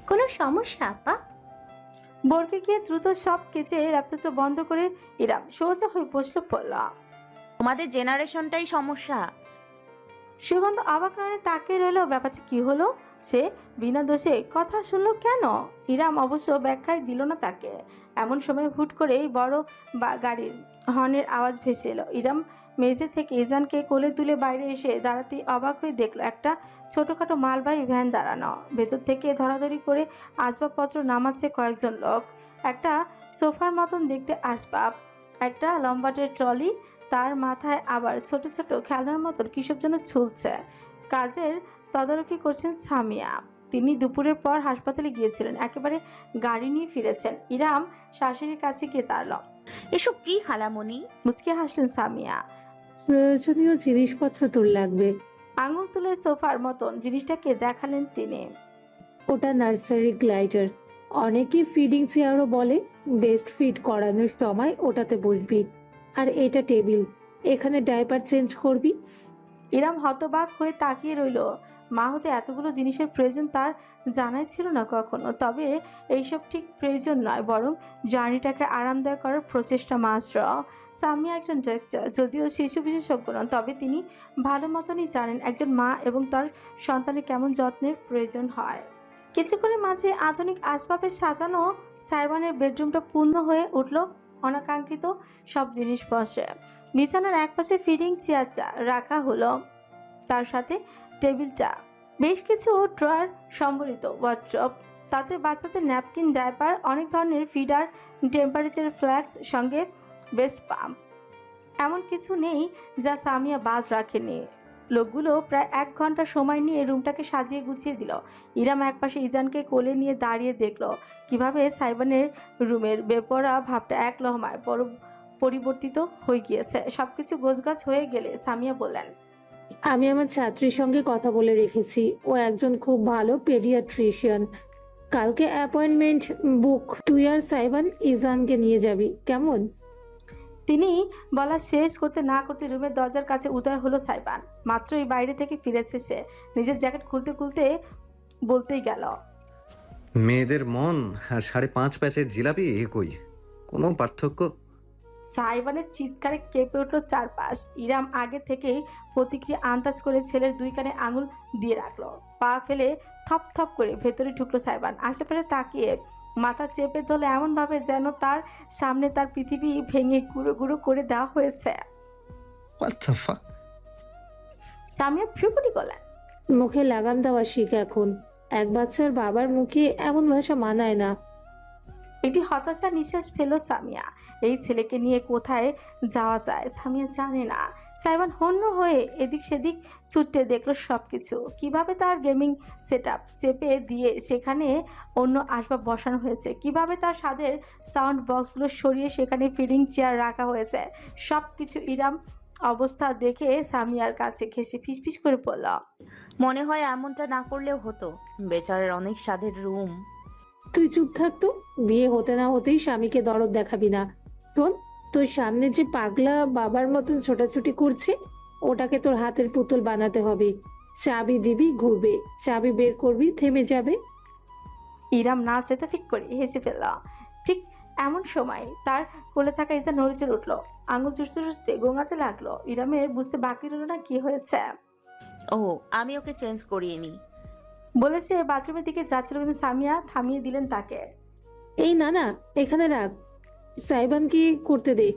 কোনো সমস্যা আপা? বরকে গিয়ে দ্রুত সব কেচে ল্যাপটপটা বন্ধ করে ইরাম সোজা হয়ে বসলো পড়ল। তোমাদের জেনারেশনটাই সমস্যা। সুগন্ধা অবাক নয় তাকিয়ে রইল। ব্যাপারটা কি হলো? সে বিনা দোষে কথা শুনলো কেন? ইরাম অবশ্য ব্যাখ্যায় দিল না তাকে। এমন সময় হুট করেই বড় গাড়ির হর্নের আওয়াজ ভেসে এলো। ইরাম মেঝে থেকে ইজানকে কোলে তুলে বাইরে এসে দাঁড়াতেই অবাক হয়ে দেখলো একটা ছোটখাটো মালবাহী ভ্যান দাঁড়ানো। ভেতর থেকে ধরাধরি করে আসবাবপত্র নামাচ্ছে কয়েকজন লোক। একটা সোফার মতন দেখতে আসবাব, একটা লম্বাটে ট্রলি, তার মাথায় আবার ছোট ছোট খেলনার মতন কিসব যেন ঝুলছে। কাজের তদারকি করছেন সামিয়া। তিনি দুপুরের পর হাসপাতালে গিয়েছিলেন, একেবারে গাড়ি নিয়ে ফিরেছেন। ইরাম শাশুড়ির কাছে গিয়ে দাঁড়ালো। এসব কি খালামণি? মুচকে হাসলেন সামিয়া। প্রয়োজনীয় জিনিসপত্র তোর লাগবে। আঙুল তুলে সোফার মতন জিনিসটাকে দেখালেন তিনি। ওটা নার্সারি গ্লাইডার, অনেকে ফিডিং চেয়ারও বলে। বেস্ট ফিড করানোর সময় ওটাতে বসবি। আর এটা টেবিল, এখানে ডাইপার চেঞ্জ করবি। ইরাম হতবাক হয়ে তাকিয়ে রইল। মা হতে এতগুলো জিনিসের প্রয়োজন তার জানাই ছিল না কখনো। তবে এইসব ঠিক প্রয়োজন নয়, বরং জার্নিটাকে আরামদায়ক করার প্রচেষ্টা মাত্র। সামিয়া একজন ডাক্তার, যদিও শিশু বিশেষজ্ঞ নন, তবে তিনি ভালো মতনই জানেন একজন মা এবং তার সন্তানের কেমন যত্নের প্রয়োজন হয়। কিছুক্ষণের মাঝে আধুনিক আসবাবে সাজানো সাইবানের বেডরুমটা পূর্ণ হয়ে উঠল অনাকাঙ্ক্ষিত সব জিনিস বসে। বিছানার একপাশে ফিডিং চেয়ারটা রাখা হলো, তার সাথে টেবিলটা, বেশ কিছু ড্রয়ার সম্বলিত ওয়ার্ড্রপ, তাতে বাচ্চাদের ন্যাপকিন, ডায়পার, অনেক ধরনের ফিডার, টেম্পারেচার ফ্ল্যাক্স, সঙ্গে বেস্ট পাম্প। এমন কিছু নেই যা সামিয়া বাদ রাখেনি। লোকগুলো প্রায় 1 ঘন্টা সময় নিয়ে রুমটাকে সাজিয়ে গুছিয়ে দিল। ইরাম একপাশে ইজানকে কোলে নিয়ে দাঁড়িয়ে দেখল কিভাবে সাইবানের রুমের বেপরা ভাবটা এক লহমায় পরিবর্তিত হয়ে গিয়েছে। সবকিছু গোছগাছ হয়ে গেলে সামিয়া বললেন, আমি আমার ছাত্রীর সঙ্গে কথা বলে রেখেছি, ও একজন খুব ভালো পেডিয়াট্রিশিয়ান। কালকে অ্যাপয়েন্টমেন্ট বুক। তুই আর সাইবান ইজানকে নিয়ে যাবি, কেমন? তিনি বলা শেষ করতে না করতে রুমের দরজার কাছে উদয় হলো সাইবান। মাত্রই বাইরে থেকে ফিরেছে সে। নিজের জ্যাকেট খুলতে খুলতে বলতেই গেল, মেয়েদের মন আর 5.5 প্যাচের জিলাপি একই, কোনো পার্থক্য? সাইবানের চিৎকারে কেঁপে উঠল চারপাশ। ইরাম আগে থেকেই প্রতিক্রিয়া আন্দাজ করে ছেলের 2 কানে আঙুল দিয়ে রাখলো। পা ফেলে থপ থপ করে ভেতরে ঢুকলো সাইবান। আশেপাশে তাকিয়ে মাথা চেপে ধরলে এমনভাবে যেন তার সামনে তার পৃথিবী ভেঙে গুঁড়ো গুঁড়ো করে দেওয়া হয়েছে। What the fuck? সামিয়া ফ্রিকুটি করলেন, মুখে লাগাম দেওয়া শিখ এখন। এক বাচ্চার বাবার মুখে এমন ভাষা মানায় না। একটি হতাশা নিঃশ্বাস ফেলো সামিয়া। এই ছেলেকে নিয়ে কোথায় যাওয়া যায় সামিয়া জানে না। সাইবান হন্য হয়ে এদিক সেদিক ছুটে দেখলো সবকিছু, কিভাবে তার গেমিং সেটআপ চেপে দিয়ে সেখানে অন্য আসবাব বসানো হয়েছে, কিভাবে তার স্বাদের সাউন্ড বক্সগুলো সরিয়ে সেখানে ফিডিং চেয়ার রাখা হয়েছে। সবকিছু ইরাম অবস্থা দেখে সামিয়ার কাছে ঘেঁষে ফিসফিস করে পড়ল, মনে হয় এমনটা না করলেও হতো। বেচারার অনেক স্বাদের রুম। তুই চুপ থাকতো, বিয়ে হতে না হতেই স্বামীকে দরদ দেখাবি না। তোর সামনে যে পাগলা বাবার মতন ছোটাছুটি করছে, ওটাকে তোর হাতের পুতুল বানাতে হবে। চাবি দিবি, ঘুরবে, চাবি বের করবি, থেমে যাবে। ইরাম না চেতে ফিক করে হেসে ফেলল। ঠিক এমন সময় তার কোলে থাকা ইজা নড়িচড়ে উঠলো, আঙুল চুষতে চুষতে গোঙাতে লাগলো। ইরামের বুঝতে বাকি রইল না কি হয়েছে। ও, আমি ওকে চেঞ্জ করিয়ে নিই বলে সে বাথরুমের দিকে যাচ্ছিল, কিন্তু সামিয়া থামিয়ে দিলেন তাকে। এই না না, এখানে রাখ, সাইবানকে করতে দে,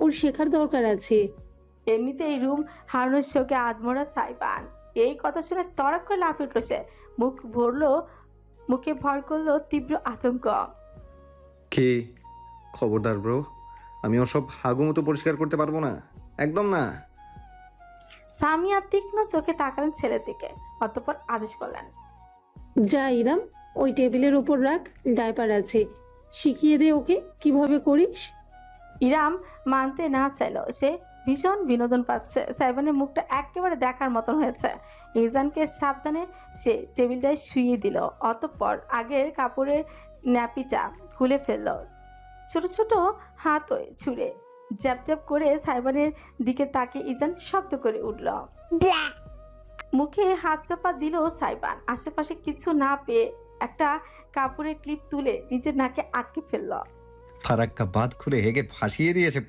ওর শেখার দরকার আছে। এমনিতে এই রুম হারানোর শোকে আদমরা সাইবান। এই কথা শুনে তড়াক করে লাফিয়ে উঠল সে। মুখে ভর করলো তীব্র আতঙ্ক। কি খবরদার ব্রো, আমি ওসব হাগুমতো পরিষ্কার করতে পারবো না, একদম না। সামিয়া তীক্ষ্ণ চোখে তাকালেন ছেলের দিকে, অতঃপর আদেশ করলেন, যা ইরাম, ওই টেবিলের উপর রাখ, ডাইপার আছে, শিখিয়ে দে ওকে কিভাবে করিস। ইরাম মানতে না চাইল, সে ভীষণ বিনোদন পাচ্ছে। সাইবানের মুখটা একেবারে দেখার মতন হয়েছে। ইজানকে সাবধানে সে টেবিলটায় শুইয়ে দিল, অতঃপর আগের কাপড়ের ন্যাপিটা খুলে ফেলল। ছোট ছোট হাত ছুঁড়ে জ্যাপ জ্যাপ করে সাইবানের দিকে তাকিয়ে ইজান শব্দ করে উঠল। মুখে হাত চাপা দিল সাইবান। আশেপাশে কিছু না পেয়ে একটা কাপড়ের ক্লিপ তুলে নিজের নাকে আটকে ফেলল। ফারাক্কা বাঁধ খুলে হেগে ফাঁসিয়ে দিয়েছে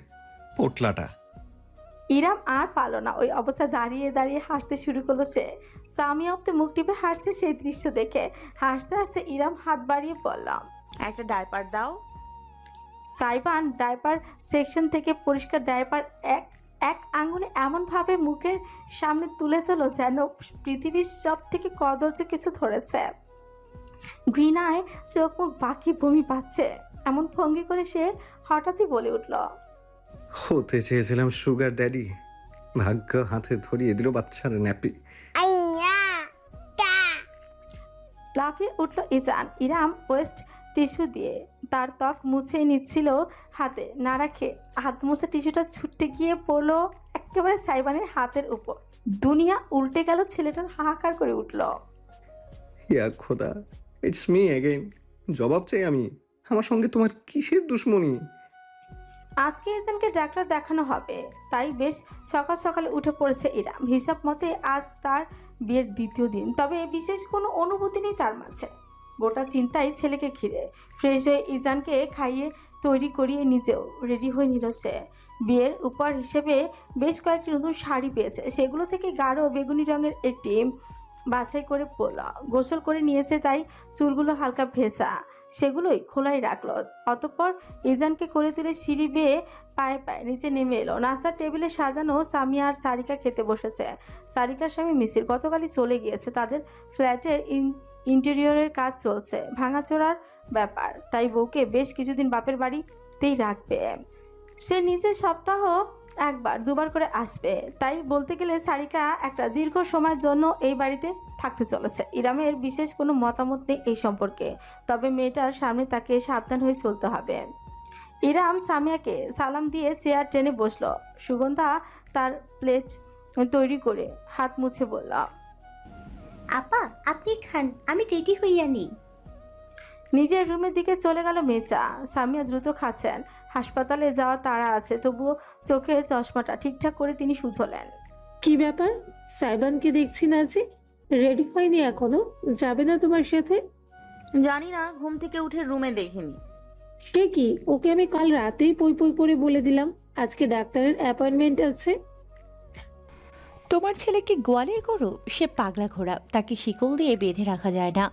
পোটলাটা। ইরাম আর পারল না, ওই অবস্থায় দাঁড়িয়ে দাঁড়িয়ে হাসতে শুরু করলো সে। সামিয়া আপনি মুখ টিপে হাসছে সেই দৃশ্য দেখে হাসতে হাসতে ইরাম হাত বাড়িয়ে বলল, একটা ডাইপার দাও। সাইবান ডাইপার সেকশন থেকে পরিষ্কার ডাইপার এক এক আঙুলে এমনভাবে মুখের সামনে তুলে দিল যেন পৃথিবীর সব থেকে কদর্য কিছু ধরেছে। ঘৃণায় চোখ মুখ বাকি বমি পাচ্ছে। এমন ভঙ্গি করে সে হঠাৎই বলে উঠল, হতে চেয়েছিলাম সুগার ড্যাডি, ভাগ্য হাতে ধরিয়ে দিল বাচ্চার ন্যাপি। লাফিয়ে উঠল ইজান। ইরাম ওয়েস্ট টিস্যু দিয়ে তার ত্বক মুছে নিচ্ছিল হাতে না রাখে হাত মোছা টিস্যুটা ছুটতে গিয়ে পড়লো একেবারে সাইবানের হাতের উপর। দুনিয়া উল্টে গেল, ছেলেটার হাহাকার করে উঠল। ইয়া খোদা, ইটস মি অ্যাগেন। জবাব চাই আমি, আমার সঙ্গে তোমার কিসের দুশ্মনী? আজকে ইজানকে ডাক্তার দেখানো হবে, তাই বেশ সকাল সকালে উঠে পড়েছে ইরাম। হিসাব মতে আজ তার বিয়ের দ্বিতীয় দিন, তবে বিশেষ কোনো অনুভূতি নেই তার মাঝে। গোটা চিন্তাই ছেলেকে ঘিরে। ফ্রেশ হয়ে ইজানকে খাইয়ে তৈরি করিয়ে নিজেও রেডি হয়ে নিল সে। বিয়ের উপহার হিসেবে বেশ কয়েকটি নতুন শাড়ি পেয়েছে, সেগুলো থেকে গাঢ় বেগুনি রঙের একটি বাছাই করে পরল। গোসল করে নিয়েছে তাই চুলগুলো হালকা ভেজা, সেগুলোই খোলাই রাখলো। অতঃপর ইজানকে করে তুলে সিঁড়ি বেয়ে পায়ে পায়ে নিচে নেমে এলো। নাস্তার টেবিলে সাজানো সামিয়া আর সারিকা খেতে বসেছে। সারিকার স্বামী মিসির গতকালই চলে গিয়েছে, তাদের ফ্ল্যাটের ইন্টেরিয়রের কাজ চলছে, ভাঙাচোরার ব্যাপার, তাই বউকে বেশ কিছুদিন বাপের বাড়িতেই রাখবে। সে নিজে সপ্তাহ একবার দুবার করে আসবে, তাই বলতে গেলে সারিকা একটা দীর্ঘ সময়ের জন্য এই বাড়িতে থাকতে চলেছে। ইরামের বিশেষ কোনো মতামত নেই এই সম্পর্কে, তবে মেয়েটার সামনে তাকে সাবধান হয়ে চলতে হবে। ইরাম সামিয়াকে সালাম দিয়ে চেয়ার টেনে বসলো। সুগন্ধা তার প্লেট তৈরি করে হাত মুছে বলল, আপা আপনি খান, আমি রেডি হইয়া নি। নিজের রুমের দিকে চলে গেল মেচা। সামিয়া দ্রুত খাচ্ছেন, হাসপাতালে যাওয়া তাড়া আছে, তবুও চোখের চশমাটা ঠিকঠাক করে তিনি শুধলেন। কি ব্যাপার, সাইবানকে দেখছি না যে? রেডি হয়নি এখনো? যাবে না তোমার সাথে? জানি না, ঘুম থেকে উঠে রুমে দেখিনি। সে কি, ওকে আমি কাল রাতেই পই পই করে বলে দিলাম আজকে ডাক্তারের অ্যাপয়েন্টমেন্ট আছে। তোমার ছেলে কি গোয়ালের গরু? সে পাগলা ঘোড়া, তাকে শিকল দিয়ে বেঁধে রাখা যায় না।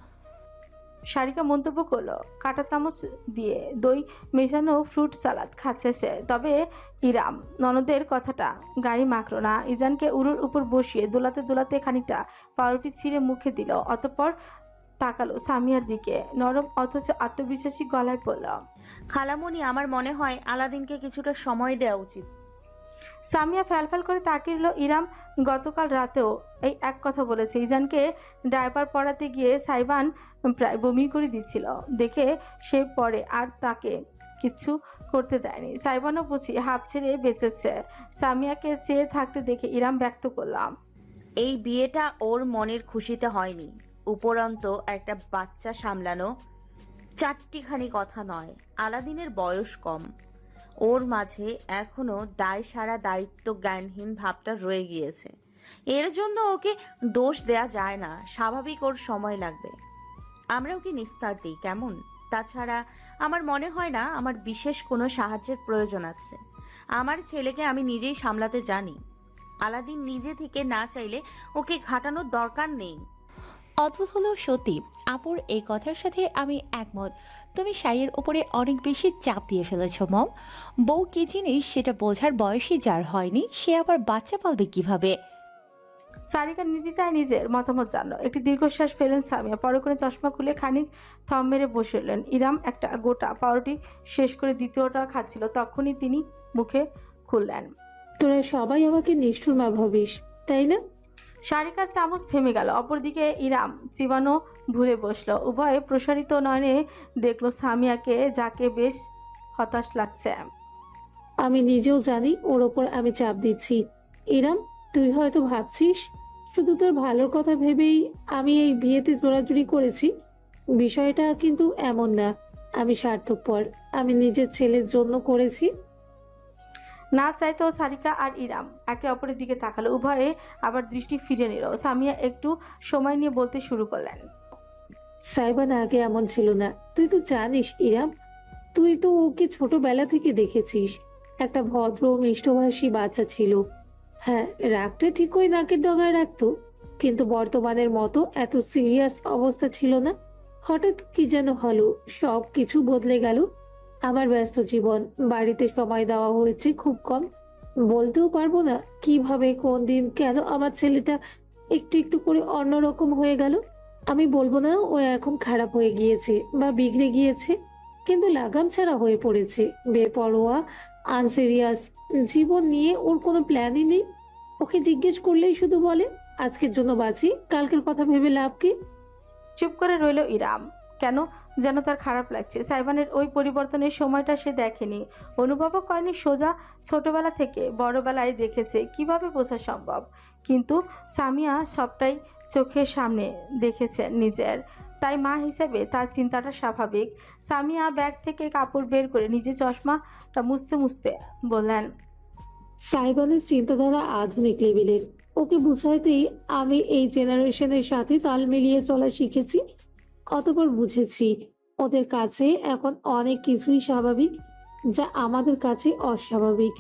সারিকা মন্তব্য করলো। কাঁটা চামচ দিয়ে দই মেশানো ফ্রুট সালাদ খাচ্ছে সে। তবে ইরাম ননদের কথাটা গায়ে মাখল না। ইজানকে উরুর উপর বসিয়ে দোলাতে দোলাতে খানিকটা পাউরুটি ছিঁড়ে মুখে দিল। অতঃপর তাকালো সামিয়ার দিকে, নরম অথচ আত্মবিশ্বাসী গলায় বলল, খালামণি, আমার মনে হয় আলাদিনকে কিছুটা সময় দেওয়া উচিত। সামিয়া ফ্যালফ্যাল করে তাকিয়ে রইল। ইরাম গতকাল রাতেও এই এক কথা বলেছে। ইজানকে ডায়পার পরাতে গিয়ে সাইবান প্রায় বমি করে দিচ্ছিল দেখে সে পরে আর তাকে কিছু করতে দেয়নি। সাইবানও বুঝি হাঁপ ছেড়ে বেঁচেছে। সামিয়াকে চেয়ে থাকতে দেখে ইরাম ব্যক্ত করলাম, এই বিয়েটা ওর মনের খুশিতে হয়নি। উপরন্ত একটা বাচ্চা সামলানো চারটিখানি কথা নয়। আলাদিনের বয়স কম, ওর মাঝে এখনো দায় সারা দায়িত্ব জ্ঞানহীন ভাবটা রয়ে গিয়েছে। এর জন্য ওকে দোষ দেয়া যায় না, স্বাভাবিক ওর সময় লাগবে। আমরা ওকে নিস্তার দিই কেমন? তাছাড়া আমার মনে হয় না আমার বিশেষ কোনো সাহায্যের প্রয়োজন আছে। আমার ছেলেকে আমি নিজেই সামলাতে জানি। আলাদিন নিজে থেকে না চাইলে ওকে ঘাটানোর দরকার নেই। অদ্ভুত হলেও সত্যি, আপুর এই কথার সাথে আমি একমত। তুমি সাইয়ের উপরে অনেক বেশি চাপ দিয়ে ফেলেছ মম। বউ কি জিনিস সেটা বোঝার বয়সই যার হয়নি, সে আবার বাচ্চা পালবে কিভাবে? সারিকা নির্দ্বিধায় নিজের মতামত জানলো। একটি দীর্ঘশ্বাস ফেলেন সামিয়া, পরে করে চশমা খুলে খানিক থম মেরে বসলেন। ইরাম একটা গোটা পাউরুটি শেষ করে দ্বিতীয়টা খাচ্ছিল, তখনই তিনি মুখে খুললেন, তোরা সবাই আমাকে নিষ্ঠুর মা ভাবিস, তাই না? সারিকার চামচ থেমে গেল। অপরদিকে ইরাম চিবানো ভুলে বসলো। উভয়ে প্রসারিত নয়নে দেখলো সামিয়াকে, যাকে বেশ হতাশ লাগছে। আমি নিজেও জানি ওর ওপর আমি চাপ দিচ্ছি। ইরাম, তুই হয়তো ভাবছিস শুধু তোর ভালোর কথা ভেবেই আমি এই বিয়েতে জোরাজুরি করেছি। বিষয়টা কিন্তু এমন না। আমি স্বার্থপর, আমি নিজের ছেলের জন্য করেছি। না চাইতেও সারিকা আর ইরাম একে অপরের দিকে তাকালো। উভয়ে আবার দৃষ্টি ফিরে নিল। সামিয়া একটু সময় নিয়ে বলতে শুরু করলেন, সাইবান আগে এমন ছিল না, তুই তো জানিস ইরাম। তুই তো ওকে ছোটবেলা থেকে দেখেছিস। একটা ভদ্র মিষ্টভাষী বাচ্চা ছিল, হ্যাঁ, রাগটা ঠিকই নাকের ডগায় রাখতো, কিন্তু বর্তমানের মতো এত সিরিয়াস অবস্থা ছিল না। হঠাৎ কি যেন হলো, সব কিছু বদলে গেল। আমার ব্যস্ত জীবন, বাড়িতে সময় দেওয়া হয়েছে খুব কম। বলতেও পারবো না কিভাবে, কোন দিন, কেন আমার ছেলেটা একটু একটু করে অন্যরকম হয়ে গেল। আমি বলবো না ও এখন খারাপ হয়ে গিয়েছে বা বিগড়ে গিয়েছে, কিন্তু লাগাম ছাড়া হয়ে পড়েছে, বেপরোয়া, আনসিরিয়াস। জীবন নিয়ে ওর কোনো প্ল্যানই নেই। ওকে জিজ্ঞেস করলেই শুধু বলে আজকের জন্য বাঁচি, কালকের কথা ভেবে লাভ কি। চুপ করে রইল ইরাম। কেন যেন তার খারাপ লাগছে। সাইবানের ওই পরিবর্তনের সময়টা সে দেখেনি, অনুভবও করেনি। সোজা ছোটবেলা থেকে বড়বেলায় দেখেছে, কিভাবে বোঝা সম্ভব। কিন্তু সামিয়া সবটাই চোখের সামনে দেখেছে নিজের, তাই মা হিসেবে তার চিন্তাটা স্বাভাবিক। সামিয়া ব্যাগ থেকে কাপড় বের করে নিজে চশমাটা মুছতে মুছতে বললেন, সাইবানের চিন্তাধারা আধুনিক লেভেলের। ওকে বুঝাইতেই আমি এই জেনারেশনের সাথে তাল মিলিয়ে চলা শিখেছি। অতঃপর বুঝেছি ওদের কাছে এখন অনেক কিছুই স্বাভাবিক, যা আমাদের কাছে অস্বাভাবিক।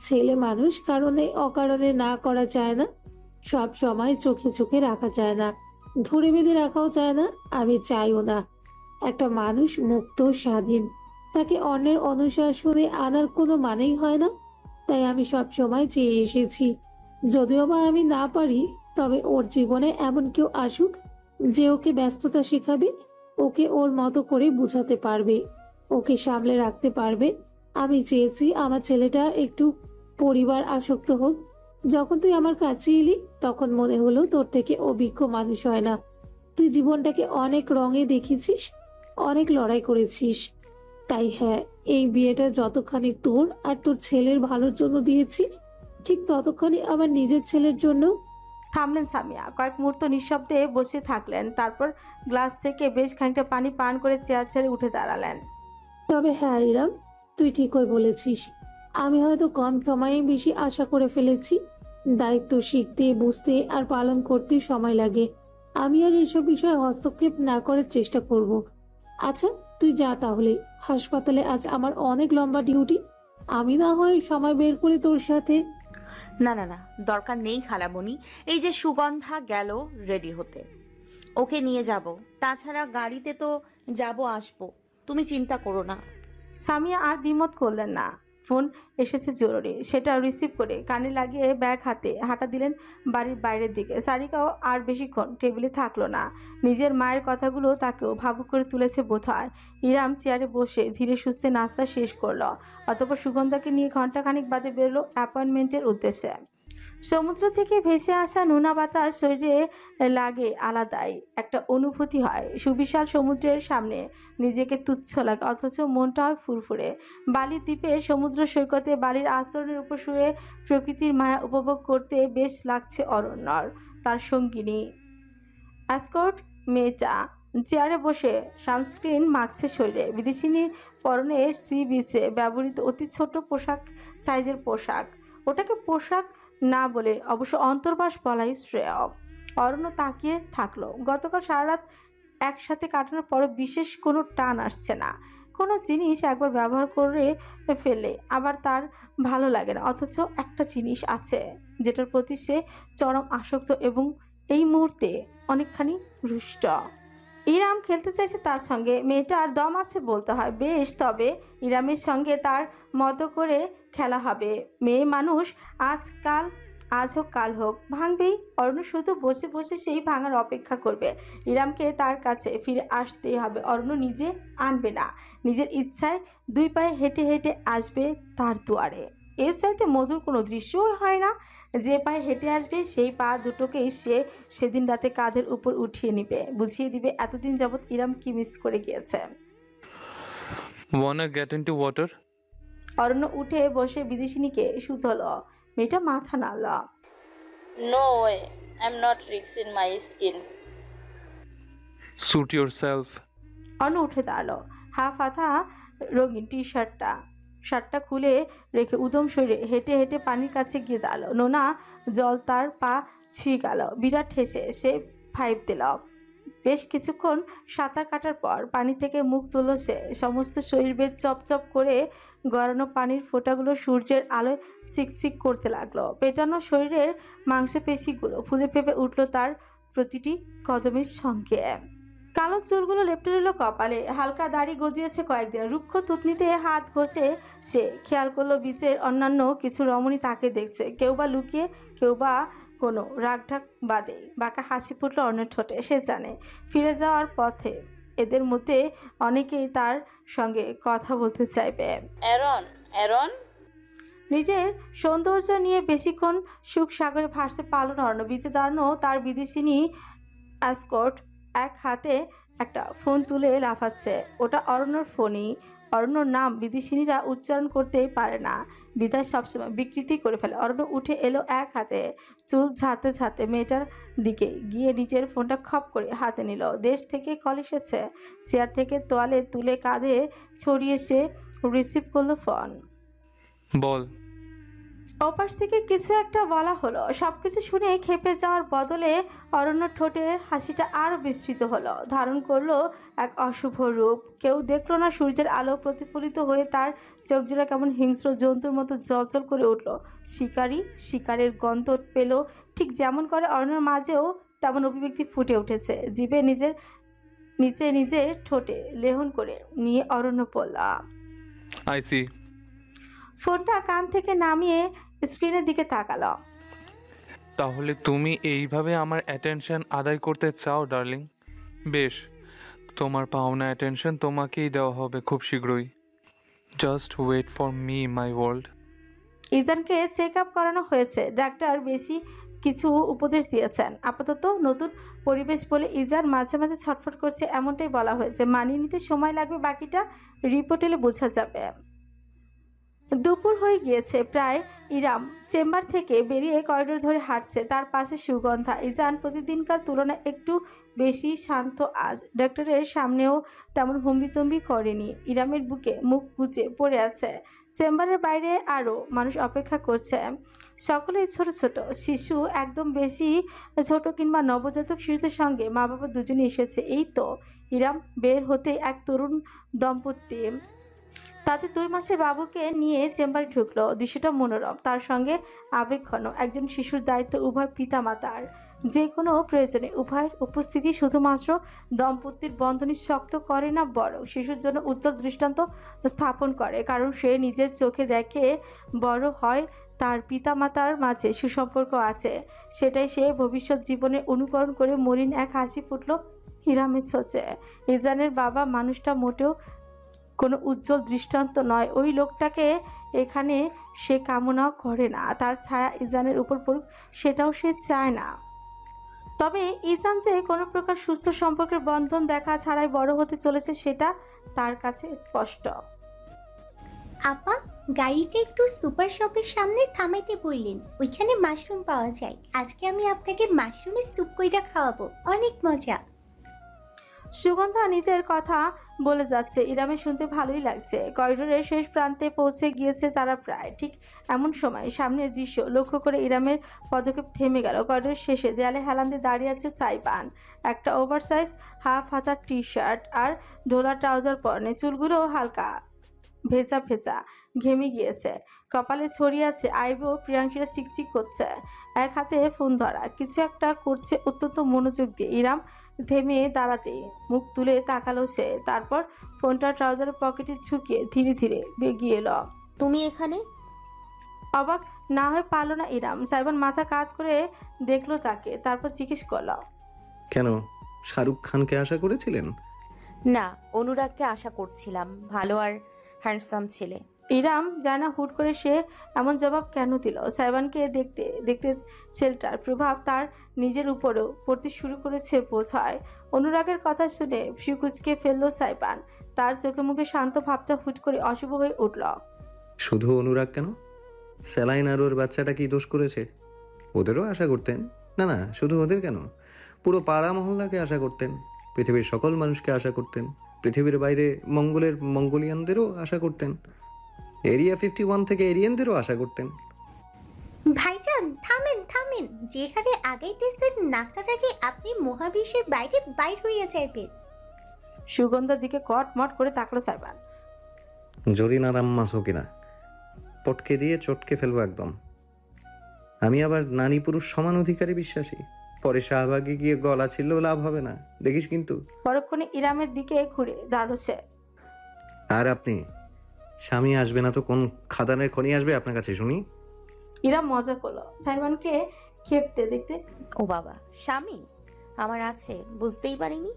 ছেলে মানুষ কারণে অকারণে না করা যায় না, সব সময় চোখে চোখে রাখা যায় না, ধরে বেঁধে রাখাও যায় না, আমি চাইও না। একটা মানুষ মুক্ত স্বাধীন, তাকে অন্যের অনুশাসনে আনার কোনো মানেই হয় না। তাই আমি সব সময় চেয়ে এসেছি, যদিও বা আমি না পারি, তবে ওর জীবনে এমন কেউ আসুক যে ওকে ব্যস্ততা শেখাবে, ওকে ওর মতো করে বুঝাতে পারবে, ওকে সামলে রাখতে পারবে। আমি চেয়েছি আমার ছেলেটা একটু পরিবার আসক্ত হোক। যখন তুই আমার কাছে এলি তখন মনে হলো তোর থেকে অভিজ্ঞ মানুষ হয় না। তুই জীবনটাকে অনেক রঙে দেখেছিস, অনেক লড়াই করেছিস। তাই হ্যাঁ, এই বিয়েটা যতখানি তোর আর তোর ছেলের ভালোর জন্য দিয়েছি, ঠিক ততখানি আমার নিজের ছেলের জন্য। থামলেন সামিয়া। কয়েক মুহূর্ত নিঃশব্দে বসে থাকলেন, তারপর গ্লাস থেকে বেশ খানিকটা পানি পান করে চেয়ার ছেড়ে উঠে দাঁড়ালেন। তবে হ্যাঁ ইরাম, তুই ঠিকই বলেছিস। আমি হয়তো কম সময়ে বেশি আশা করে ফেলেছি। দায়িত্ব শিখতে, বুঝতে আর পালন করতে সময় লাগে। আমি আর এসব বিষয়ে হস্তক্ষেপ না করার চেষ্টা করব। আচ্ছা তুই যা তাহলে, হাসপাতালে আজ আমার অনেক লম্বা ডিউটি। আমি না হয় সময় বের করে তোর সাথে। না না না, দরকার নেই খালামণি। এই যে সুগন্ধা গেল রেডি হতে, ওকে নিয়ে যাব। তাছাড়া গাড়িতে তো যাব আসবো, তুমি চিন্তা করো না। সামিয়া আর দ্বিমত করলেন না। ফোন এসেছে জরুরি, সেটা রিসিভ করে কানে লাগিয়ে ব্যাগ হাতে হাঁটা দিলেন বাড়ির বাইরের দিকে। সারিকাও আর বেশিক্ষণ টেবিলে থাকলো না। নিজের মায়ের কথাগুলো তাকেও ভাবুক করে তুলেছে বোধহয়। ইরাম চেয়ারে বসে ধীরে সুস্থে নাস্তা শেষ করলো, অতঃপর সুগন্ধাকে নিয়ে ঘন্টাখানিক বাদে বেরোলো অ্যাপয়েন্টমেন্টের উদ্দেশ্যে। সমুদ্র থেকে ভেসে আসা নোনা বাতাস শরীরে লাগে আলাদাই একটা অনুভূতি হয়। সুবিশাল সমুদ্রের সামনে নিজেকে তুচ্ছ লাগে, অথচ মনটা হয় ফুরফুরে। বালির দ্বীপের সমুদ্র সৈকতে বালির আস্তরণের উপর শুয়ে প্রকৃতির মায়া উপভোগ করতে বেশ লাগছে অরণ্যর। তার সঙ্গিনী অ্যাসকর্ট মেয়েটা চেয়ারে বসে সানস্ক্রিন মাখছে শরীরে। বিদেশিনী পরনে সি বিচে ব্যবহৃত অতি ছোট পোশাক, সাইজের পোশাক। ওটাকে পোশাক না বলে অবশ্য অন্তর্বাস বলাই শ্রেয়। অরণ্য তাকিয়ে থাকলো। গতকাল সারা রাত একসাথে কাটানোর পরও বিশেষ কোনো টান আসছে না। কোনো জিনিস একবার ব্যবহার করে ফেলে আবার তার ভালো লাগে না, অথচ একটা জিনিস আছে যেটার প্রতি সে চরম আসক্ত এবং এই মুহূর্তে অনেকখানি রুষ্ট। ইরাম খেলতে চাইছে তার সঙ্গে, মেয়েটার দম আছে বলতে হয়। বেশ, তবে ইরামের সঙ্গে তার মতো করে খেলা হবে। মেয়ে মানুষ আজ হোক কাল হোক ভাঙবেই। অরণ্য শুধু বসে বসে সেই ভাঙার অপেক্ষা করবে। ইরামকে তার কাছে ফিরে আসতেই হবে। অরণ্য নিজে আনবে না, নিজের ইচ্ছায় দুই পায়ে হেঁটে হেঁটে আসবে তার দুয়ারে। এর চাইতে মধুর কোনো দৃশ্যই হয় না। যে পায়ে হেঁটে আসবে সেই পা দুটোকেই সে সেদিন রাতে কাঁধের উপর উঠিয়ে নিবে, বুঝিয়ে দিবে এতদিন যাবৎ ইরাম কি মিস করে গিয়েছে। Wanna get into water? অরণ্য উঠে বসে বিদেশিনীকে শুধল। মেয়েটা মাথা নাড়ল। No way, I'm not risking my skin. Suit yourself. অরণ্য উঠে দাঁড়ালো। হাফ আধা রঙিন শার্টটা খুলে রেখে উদম শরীরে হেঁটে হেঁটে পানির কাছে গিয়ে দাঁড়ালো। নোনা জল তার পা ছুঁয়ে গেল। বিরাট হেসে সে ফাইভ দিল। বেশ কিছুক্ষণ সাঁতার কাটার পর পানি থেকে মুখ তুলল সে। সমস্ত শরীর বেশ চপচপ করে গড়ানো পানির ফোঁটাগুলো সূর্যের আলোয় চিকচিক করতে লাগলো। পেটানো শরীরের মাংসপেশিগুলো ফুলে ফেপে উঠল তার প্রতিটি কদমের সঙ্গে। কালো চুলগুলো লেপ্টে রইল কপালে, হালকা দাড়ি গজিয়েছে কয়েকদিন। রুক্ষ থুতনিতে হাত ঘষে সে খেয়াল করলো বিচের অন্যান্য কিছু রমণী তাকে দেখছে, কেউ বা লুকিয়ে, কেউ বা কোনো রাগঢাক বাদে। বাঁকা হাসি ফুটল অন্যের ঠোঁটে। সে জানে ফিরে যাওয়ার পথে এদের মধ্যে অনেকেই তার সঙ্গে কথা বলতে চাইবে। Aaron, Aaron. নিজের সৌন্দর্য নিয়ে বেশিক্ষণ সুখ সাগরে ভাসতে পারল না অরণ্য। বিচে দাঁড়ানো তার বিদেশিনী অ্যাসকর্ট এক হাতে একটা ফোন তুলে লাফাচ্ছে। ওটা অরণ্যর ফোনই। অরণ্যর নাম বিদেশিনীরা উচ্চারণ করতেই পারে না, বিদায় সবসময় বিকৃতি করে ফেলে। অরণ্য উঠে এলো এক হাতে, চুল ঝাড়তে ঝাড়তে মেয়েটার দিকে গিয়ে নিজের ফোনটা খপ করে হাতে নিল। দেশ থেকে কল এসেছে। চেয়ার থেকে তোয়ালে তুলে কাঁধে ছড়িয়ে সে রিসিভ করলো ফোন। বল। ওপাশ থেকে কিছু একটা বলা হলো। সবকিছু শুনে খেপে যাওয়ার বদলে অরণ্য ঠোঁটে হাসিটা আরো বিস্তৃত হলো, ধারণ করলো এক অশুভ রূপ। কেউ দেখলো না সূর্যের আলো প্রতিফলিত হয়ে তার চোখজোড়া কেমন হিংস্র জন্তুর মতো জলজল করে উঠল। শিকারী শিকারের গন্ধ পেল ঠিক যেমন করে অরণ্যের মাঝেও তেমন অভিব্যক্তি ফুটে উঠেছে। জিভে নিজের ঠোঁটে লেহন করে নিয়ে অরণ্য পড়ল। I see. ফোনটা কান থেকে নামিয়ে স্ক্রিনের দিকে তাকালো। তাহলে তুমি এইভাবে আমার অ্যাটেনশন আদায় করতে চাও ডার্লিং? বেশ, তোমার পাওনা অ্যাটেনশন তোমাকেই দেওয়া হবে খুব শীঘ্রই। Just wait for me my world. ইজানকে চেক আপ করানো হয়েছে। ডাক্তার বেশি কিছু উপদেশ দিয়েছেন। আপাতত নতুন পরিবেশ বলে ইজান মাঝে মাঝে ছটফট করছে এমনটাই বলা হয়েছে। মানিয়ে নিতে সময় লাগবে, বাকিটা রিপোর্ট এলে বোঝা যাবে। দুপুর হয়ে গিয়েছে প্রায়। ইরাম চেম্বার থেকে বেরিয়ে করিডোর ধরে হাঁটছে, তার পাশে সুগন্ধা। ইজান প্রতিদিনকার তুলনায় একটু বেশি শান্ত আজ। ডাক্তারের সামনেও তেমন হম্বিতম্বি করেনি। ইরামের বুকে মুখ গুজে পড়ে আছে। চেম্বারের বাইরে আরও মানুষ অপেক্ষা করছে, সকলেই ছোট ছোট শিশু, একদম বেশি ছোট কিংবা নবজাতক শিশুদের সঙ্গে মা বাবা দুজনে এসেছে। এই তো ইরাম বের হতে এক তরুণ দম্পতি তাদের 2 মাসের বাবুকে নিয়ে চেম্বারে ঢুকলো। দৃশ্যটা মনোরম, তার সঙ্গে আবেগঘন। একজন শিশুর দায়িত্ব উভয় পিতামাতার। যে কোনো প্রয়োজনে উভয়ের উপস্থিতি শুধুমাত্র দম্পতির বন্ধনী শক্ত করে না, বরং শিশুর জন্য উজ্জ্বল দৃষ্টান্ত স্থাপন করে। কারণ সে নিজের চোখে দেখে বড় হয় তার পিতামাতার মাঝে সুসম্পর্ক আছে। সেটাই সে ভবিষ্যৎ জীবনে অনুকরণ করে। মলিন এক হাসি ফুটল হিরামের ছোঁচে। ইজানের বাবা মানুষটা মোটেও কোনো উজ্জ্বল দৃষ্টান্ত নয়। ওই লোকটাকে এখানে সে কামনাও করে না। তার ছায়া ইজানের উপর পড়ুক, সেটাও সে চায় না। তবে ইজান যে কোনো প্রকার সুস্থ সম্পর্কের বন্ধন দেখা ছাড়াই বড় হতে চলেছে সেটা তার কাছে স্পষ্ট। আপা, গাড়িটা একটু সুপার শপের সামনে থামাইতে বললেন। ওইখানে মাশরুম পাওয়া যায়। আজকে আমি আপনাকে মাশরুমের স্যুপ কইরা খাওয়াবো, অনেক মজা। সুগন্ধা নিজের কথা বলে যাচ্ছে। ইরামের শুনতে ভালোই লাগছে। করিডোরের শেষ প্রান্তে পৌঁছে গিয়েছে তারা প্রায়। ঠিক এমন সময় সামনের দৃশ্য লক্ষ্য করে ইরামের পদক্ষেপ থেমে গেল। করিডোরের শেষে দেয়ালে হেলান দিয়ে দাঁড়িয়ে আছে সাইবান। একটা ওভারসাইজ হাফ হাতা টি শার্ট আর ঢোলা ট্রাউজার পরনে। চুলগুলো হালকা ভেজা ভেজা ঘেমে গিয়েছে, কপালে ছড়িয়ে আছে আইব্রো। প্রিয়াংশীরা চিকচিক করছে, এক হাতে ফোন ধরা, কিছু একটা করছে অত্যন্ত মনোযোগ দিয়ে। ইরাম থেমে দাঁড়াতে মুখ তুলে তাকালো সে, তারপর ফোনটা ট্রাউজারের পকেটে ঝুঁকিয়ে ধীরে ধীরে বেগিয়ে এলো। তুমি এখানে? অবাক না হয়ে পারল না ইরাম। সাইবান মাথা কাত করে দেখলো তাকে, তারপর জিজ্ঞেস করলো, কেন শাহরুখ খানকে আশা করেছিলেন? না, অনুরাগকে আশা করছিলাম, ভালো আর হ্যান্ডসাম ছেলে। ইরাম জানা হুট করে সে এমন জবাব কেন দিল। সাইবানকে দেখতে দেখতে ছেলেটার প্রভাব তার নিজের উপরেও পড়তে শুরু করেছে বোধ হয়। অনুরাগের কথা শুনে ফিকুচকে ফেললো সাইবান। তার চোখে মুখে শান্ত ভাবটা হুট করে অশুভ হয়ে উঠল। শুধু অনুরাগ কেন, স্যালাইন আর ওর বাচ্চাটা কি দোষ করেছে? ওদেরও আশা করতেন। না না, শুধু ওদের কেন, পুরো পাড়া মহল্লাকে আশা করতেন, পৃথিবীর সকল মানুষকে আশা করতেন, পৃথিবীর বাইরে মঙ্গলের মঙ্গোলিয়ানদেরও আশা করতেন, এরিয়া 51 থেকে এরিয়ানদেরও আশা করতেন। ভাইজান থামেন থামেন, যে হারে আগাইতেছেন নাসার আগে আপনি মহাবিশ্বের বাইরে বাইর হইয়া যাইবেন। সুগন্ধার দিকে কটমট করে তাকলো সাইবান। জরিনার আম্মা সকিনা পটকে দিয়ে চটকে ফেলবো একদম। আমি আবার নারী পুরুষ সমান অধিকারে বিশ্বাসী। পরে শাহবাগে গিয়ে গলা ছিললেও লাভ হবে না, দেখিস কিন্তু। পরক্ষণে ইরামের দিকে ঘুরে দাঁড়োছে। আর আপনি স্বামী আসবে না তো কোন খাদানের খনি আসবে আপনার কাছে শুনি? ইরাম মজা করলো সাইবানকে খেপতে দেখতে। ও বাবা, স্বামী আমার আছে, বুঝতেই পারিনি।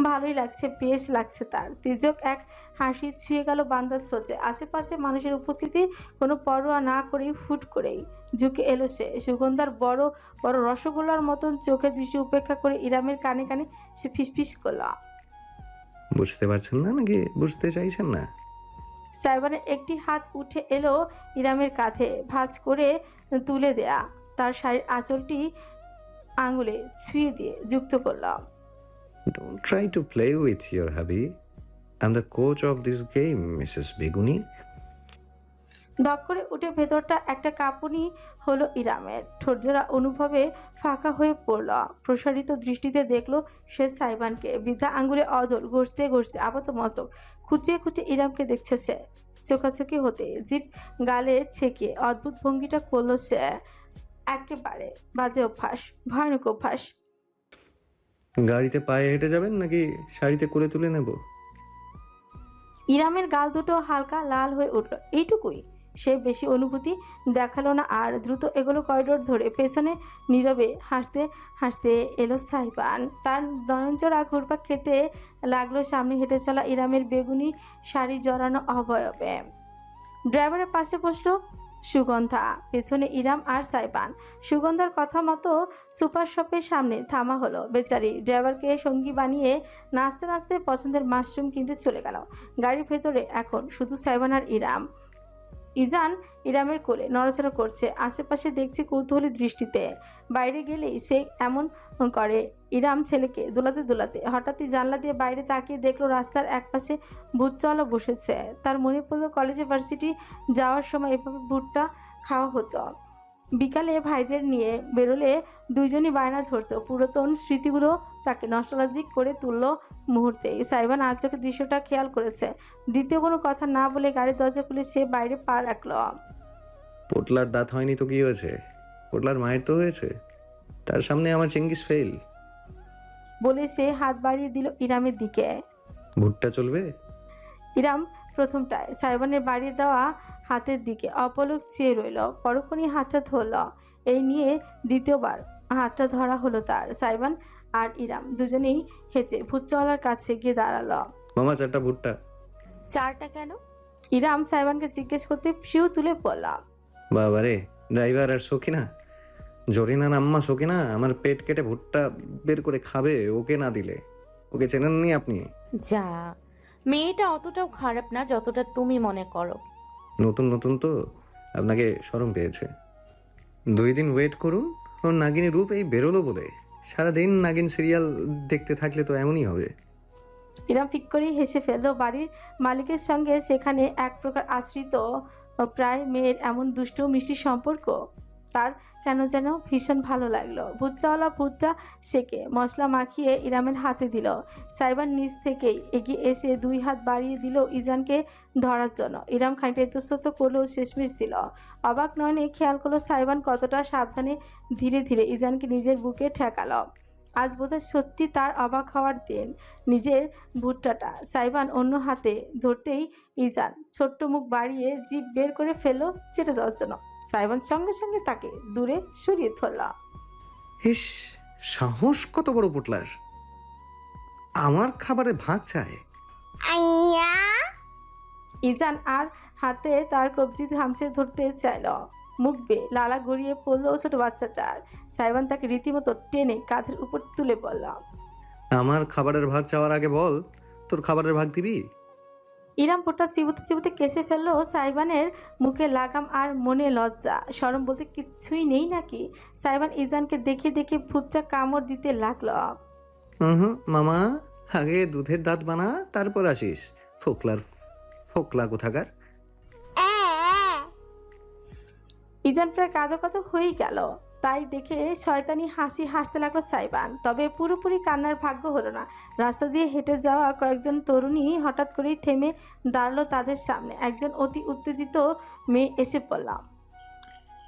ভালোই লাগছে, বেশ লাগছে তার। তির্যক এক হাসি ছুঁয়ে গেল বান্দার ছোঁচে। আশেপাশে মানুষের উপস্থিতি কোনো পরোয়া না করেই হুট করেই ঝুঁকে এলো সে। সুগন্ধার বড় বড় রসগোল্লার মতন চোখে দৃষ্টি উপেক্ষা করে ইরামের কানে কানে সে ফিসফিস করল। বুঝতে পারছেন না নাকি বুঝতে চাইছেন না? সাইবানের একটি হাত উঠে এলো ইরামের কাঁধে, ভাঁজ করে তুলে দেয়া তার শাড়ির আঁচলটি আঙুলে ছুঁয়ে দিয়ে যুক্ত করলাম। Don't try to play with your hubby. I'm the coach of this game, Mrs. বেগুনি। দপ করে উঠে ভেতরটা একটা কাঁপুনি হলো ইরামের। ঠোঁটজোড়া অনুভবে ফাঁকা হয়ে পড়ল। প্রসারিত দৃষ্টিতে দেখলো সে সাইবানকে। বৃদ্ধা আঙ্গুলে অধর ঘষতে ঘষতে আপাত মস্তক খুঁচিয়ে খুঁচিয়ে ইরামকে দেখছে সে। চোখাচোখি হতে জিভ গালে ছেঁকে অদ্ভুত ভঙ্গিটা করলো সে। একেবারে বাজে অভ্যাস, ভয়ানক অভ্যাস। গাড়িতে পায়ে হেঁটে যাবেন নাকি শাড়িতে করে তুলে নেব? ইরামের গাল দুটো হালকা লাল হয়ে উঠল, এইটুকুই। সে বেশি অনুভূতি দেখালো না আর দ্রুত এগুলো করিডোর ধরে পেছনে নীরবে হাসতে হাসতে এলো সাইবান। তার নয়নজোড়া ঘুরপাক খেতে লাগলো সামনে হেঁটে চলা ইরামের বেগুনি শাড়ি জড়ানো অবয়বে। ড্রাইভারের পাশে বসলো সুগন্ধা, পেছনে ইরাম আর সাইবান। সুগন্ধার কথা মতো সুপার শপের সামনে থামা হলো। বেচারি ড্রাইভারকে সঙ্গী বানিয়ে নাচতে নাচতে পছন্দের মাশরুম কিনতে চলে গেল। গাড়ির ভেতরে এখন শুধু সাইবান আর ইরাম। ইজান ইরামের কোলে নড়াচড়া করছে, আশেপাশে দেখছে কৌতূহলী দৃষ্টিতে। বাইরে গেলেই সে এমন করে। ইরাম ছেলেকে দোলাতে দোলাতে হঠাৎই জানলা দিয়ে বাইরে তাকিয়ে দেখলো রাস্তার একপাশে ভুট্টাওয়ালা বসেছে। তার মনে পড়লো কলেজে ভার্সিটি যাওয়ার সময় এভাবে ভুট্টা খাওয়া হতো। বিকালে ভাইদের নিয়ে বেরোলে দুইজনই বায়না ধরতো। পুরাতন স্মৃতিগুলো তাকে নস্টালজিক করে তুললো মুহূর্তে। সাইবান আর চোখে দৃশ্যটা খেয়াল করেছে। দ্বিতীয় কোনো কথা না বলে গাড়ির দরজা খুলে সে বাইরে পা রাখলো। পোটলার দাঁত হয়নি তো কি হয়েছে? পোটলার মায়ের তো হয়েছে। তার সামনে আমার চেঙ্গিস ফেল বলে সে হাত বাড়িয়ে দিল ইরামের দিকে। ভুট্টা চলবে? ইরাম প্রথমটায় সাইবানের বাড়িয়ে দেওয়া হাতের দিকে অপলক চেয়ে রইল। পরক্ষণই হাতটা ধরল। এই নিয়ে দ্বিতীয়বার হাতটা ধরা হলো তার। সাইবান আর ইরাম দুজনেই হেঁচে ভুট্টাওয়ালার কাছে গিয়ে দাঁড়ালো। মামা 4টা ভুট্টা। 4টা কেন? ইরাম সাইবানকে জিজ্ঞেস করতে ফিউ তুলে বললাম। বাবারে, ড্রাইভার আর সকিনা, জরিনার আম্মা সকিনা আমার পেট কেটে ভুট্টা বের করে খাবে ওকে না দিলে। ওকে চেনেননি আপনি? যা, মেয়েটা অতটাও খারাপ না যতটা তুমি মনে করো। নতুন নতুন তো আপনাকে শরম পেয়েছে। 2 দিন ওয়েট করুন, ওর নাগিনী রূপ এই বেরোলো বলে। সারাদিন নাগিন সিরিয়াল দেখতে থাকলে তো এমনই হবে। ইরাম ফিক করে হেসে ফেলল। বাড়ির মালিকের সঙ্গে সেখানে এক প্রকার আশ্রিত প্রায় মেয়ের এমন দুষ্ট মিষ্টি সম্পর্ক তার কেন যেন ভীষণ ভালো লাগলো। ভুট্টাওয়ালা ভুট্টা সেকে মশলা মাখিয়ে ইরামের হাতে দিল। সাইবান নিচ থেকেই এগিয়ে এসে 2 হাত বাড়িয়ে দিল ইজানকে ধরার জন্য। ইরাম খানিকটা ইতস্তত করলেও শেষমেশ দিল। অবাক নয়নে খেয়াল করলো সাইবান কতটা সাবধানে ধীরে ধীরে ইজানকে নিজের বুকে ঠেকালো। আজ বোধহয় সত্যি তার অবাক হওয়ার দিন। নিজের ভুট্টাটা সাইবান অন্য হাতে ধরতেই ইজান ছোট্ট মুখ বাড়িয়ে জিভ বের করে ফেললো চেটে দেওয়ার জন্য। সাইবান সঙ্গে সঙ্গে তাকে দূরে সরিয়ে ধরল। ইস, সাহস কত বড় পোটলার! আমার খাবারে ভাগ চায়। ইজান আর হাতে তার কবজি থামছে ধরতে চাইল। মুখ বেয়ে লালা গড়িয়ে পড়লো ছোট বাচ্চাটার। সাইবান তাকে রীতিমতো টেনে কাঁধের উপর তুলে বলল, আমার খাবারের ভাগ চাওয়ার আগে বল তোর খাবারের ভাগ দিবি? ইরাম পোটা চিবুতে চিবুতে কেসে ফেললো। সাইবানের মুখে লাগাম আর মনে লজ্জা শরম বলতে কিচ্ছুই নেই নাকি? সাইবান ইজানকে দেখে দেখে ভুচ্চা কামড় দিতে লাগলো। মামা, আগে দুধের দাঁত বানা তারপর আসিস। ফোকলা কোথাকার। ইজান প্রায় কাঁদো কাঁদো হয়েই গেল। তাই দেখে শয়তানি হাসি হাসতে লাগলো সাইবান। তবে পুরোপুরি কান্নার ভাগ্য হলো না। রাস্তা দিয়ে হেঁটে যাওয়া কয়েকজন তরুণী হঠাৎ করেই থেমে দাঁড়ালো তাদের সামনে। একজন অতি উত্তেজিত মেয়ে এসে পড়ল।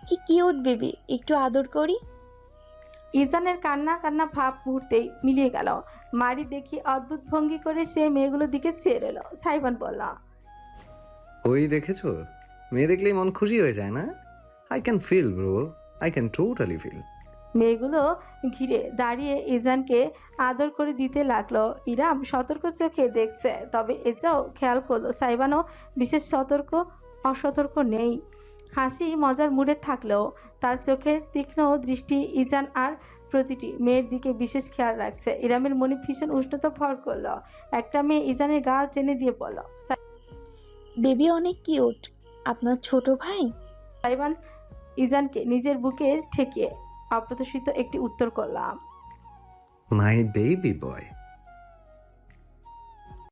কি কিউট বেবি, একটু আদর করি। ইজানের কান্না কান্না ভাব মুহূর্তেই মিলিয়ে গেল। মারি দেখি অদ্ভুত ভঙ্গি করে সে মেয়েগুলোর দিকে চেয়ে রইল। সাইবান বলল, ওই দেখেছো, মেয়ে দেখলেই মন খুশি হয়ে যায় না? I can feel bro, I can totally feel. মেয়েগুলো ঘিরে দাঁড়িয়ে ইজানকে আদর করে দিতে লাগলো। ইরাম সতর্ক চোখে দেখছে, তবে এটাও খেয়াল করলো সাইবানও বিশেষ অসতর্ক নেই। হাসি মজার মুডে থাকলেও তার চোখের তীক্ষ্ণ দৃষ্টি ইজান আর প্রতিটি মেয়ের দিকে বিশেষ খেয়াল রাখছে। ইরামের মনে ভীষণ উষ্ণতা ভর করলো। একটা মেয়ে ইজানের গাল টেনে দিয়ে বলল, বেবি অনেক কিউট। আপনার ছোট ভাই? সাইবান ইজানকে নিজের বুকে ঠেকিয়ে অপ্রত্যাশিত একটি উত্তর করলাম, মাই বেবি বয়।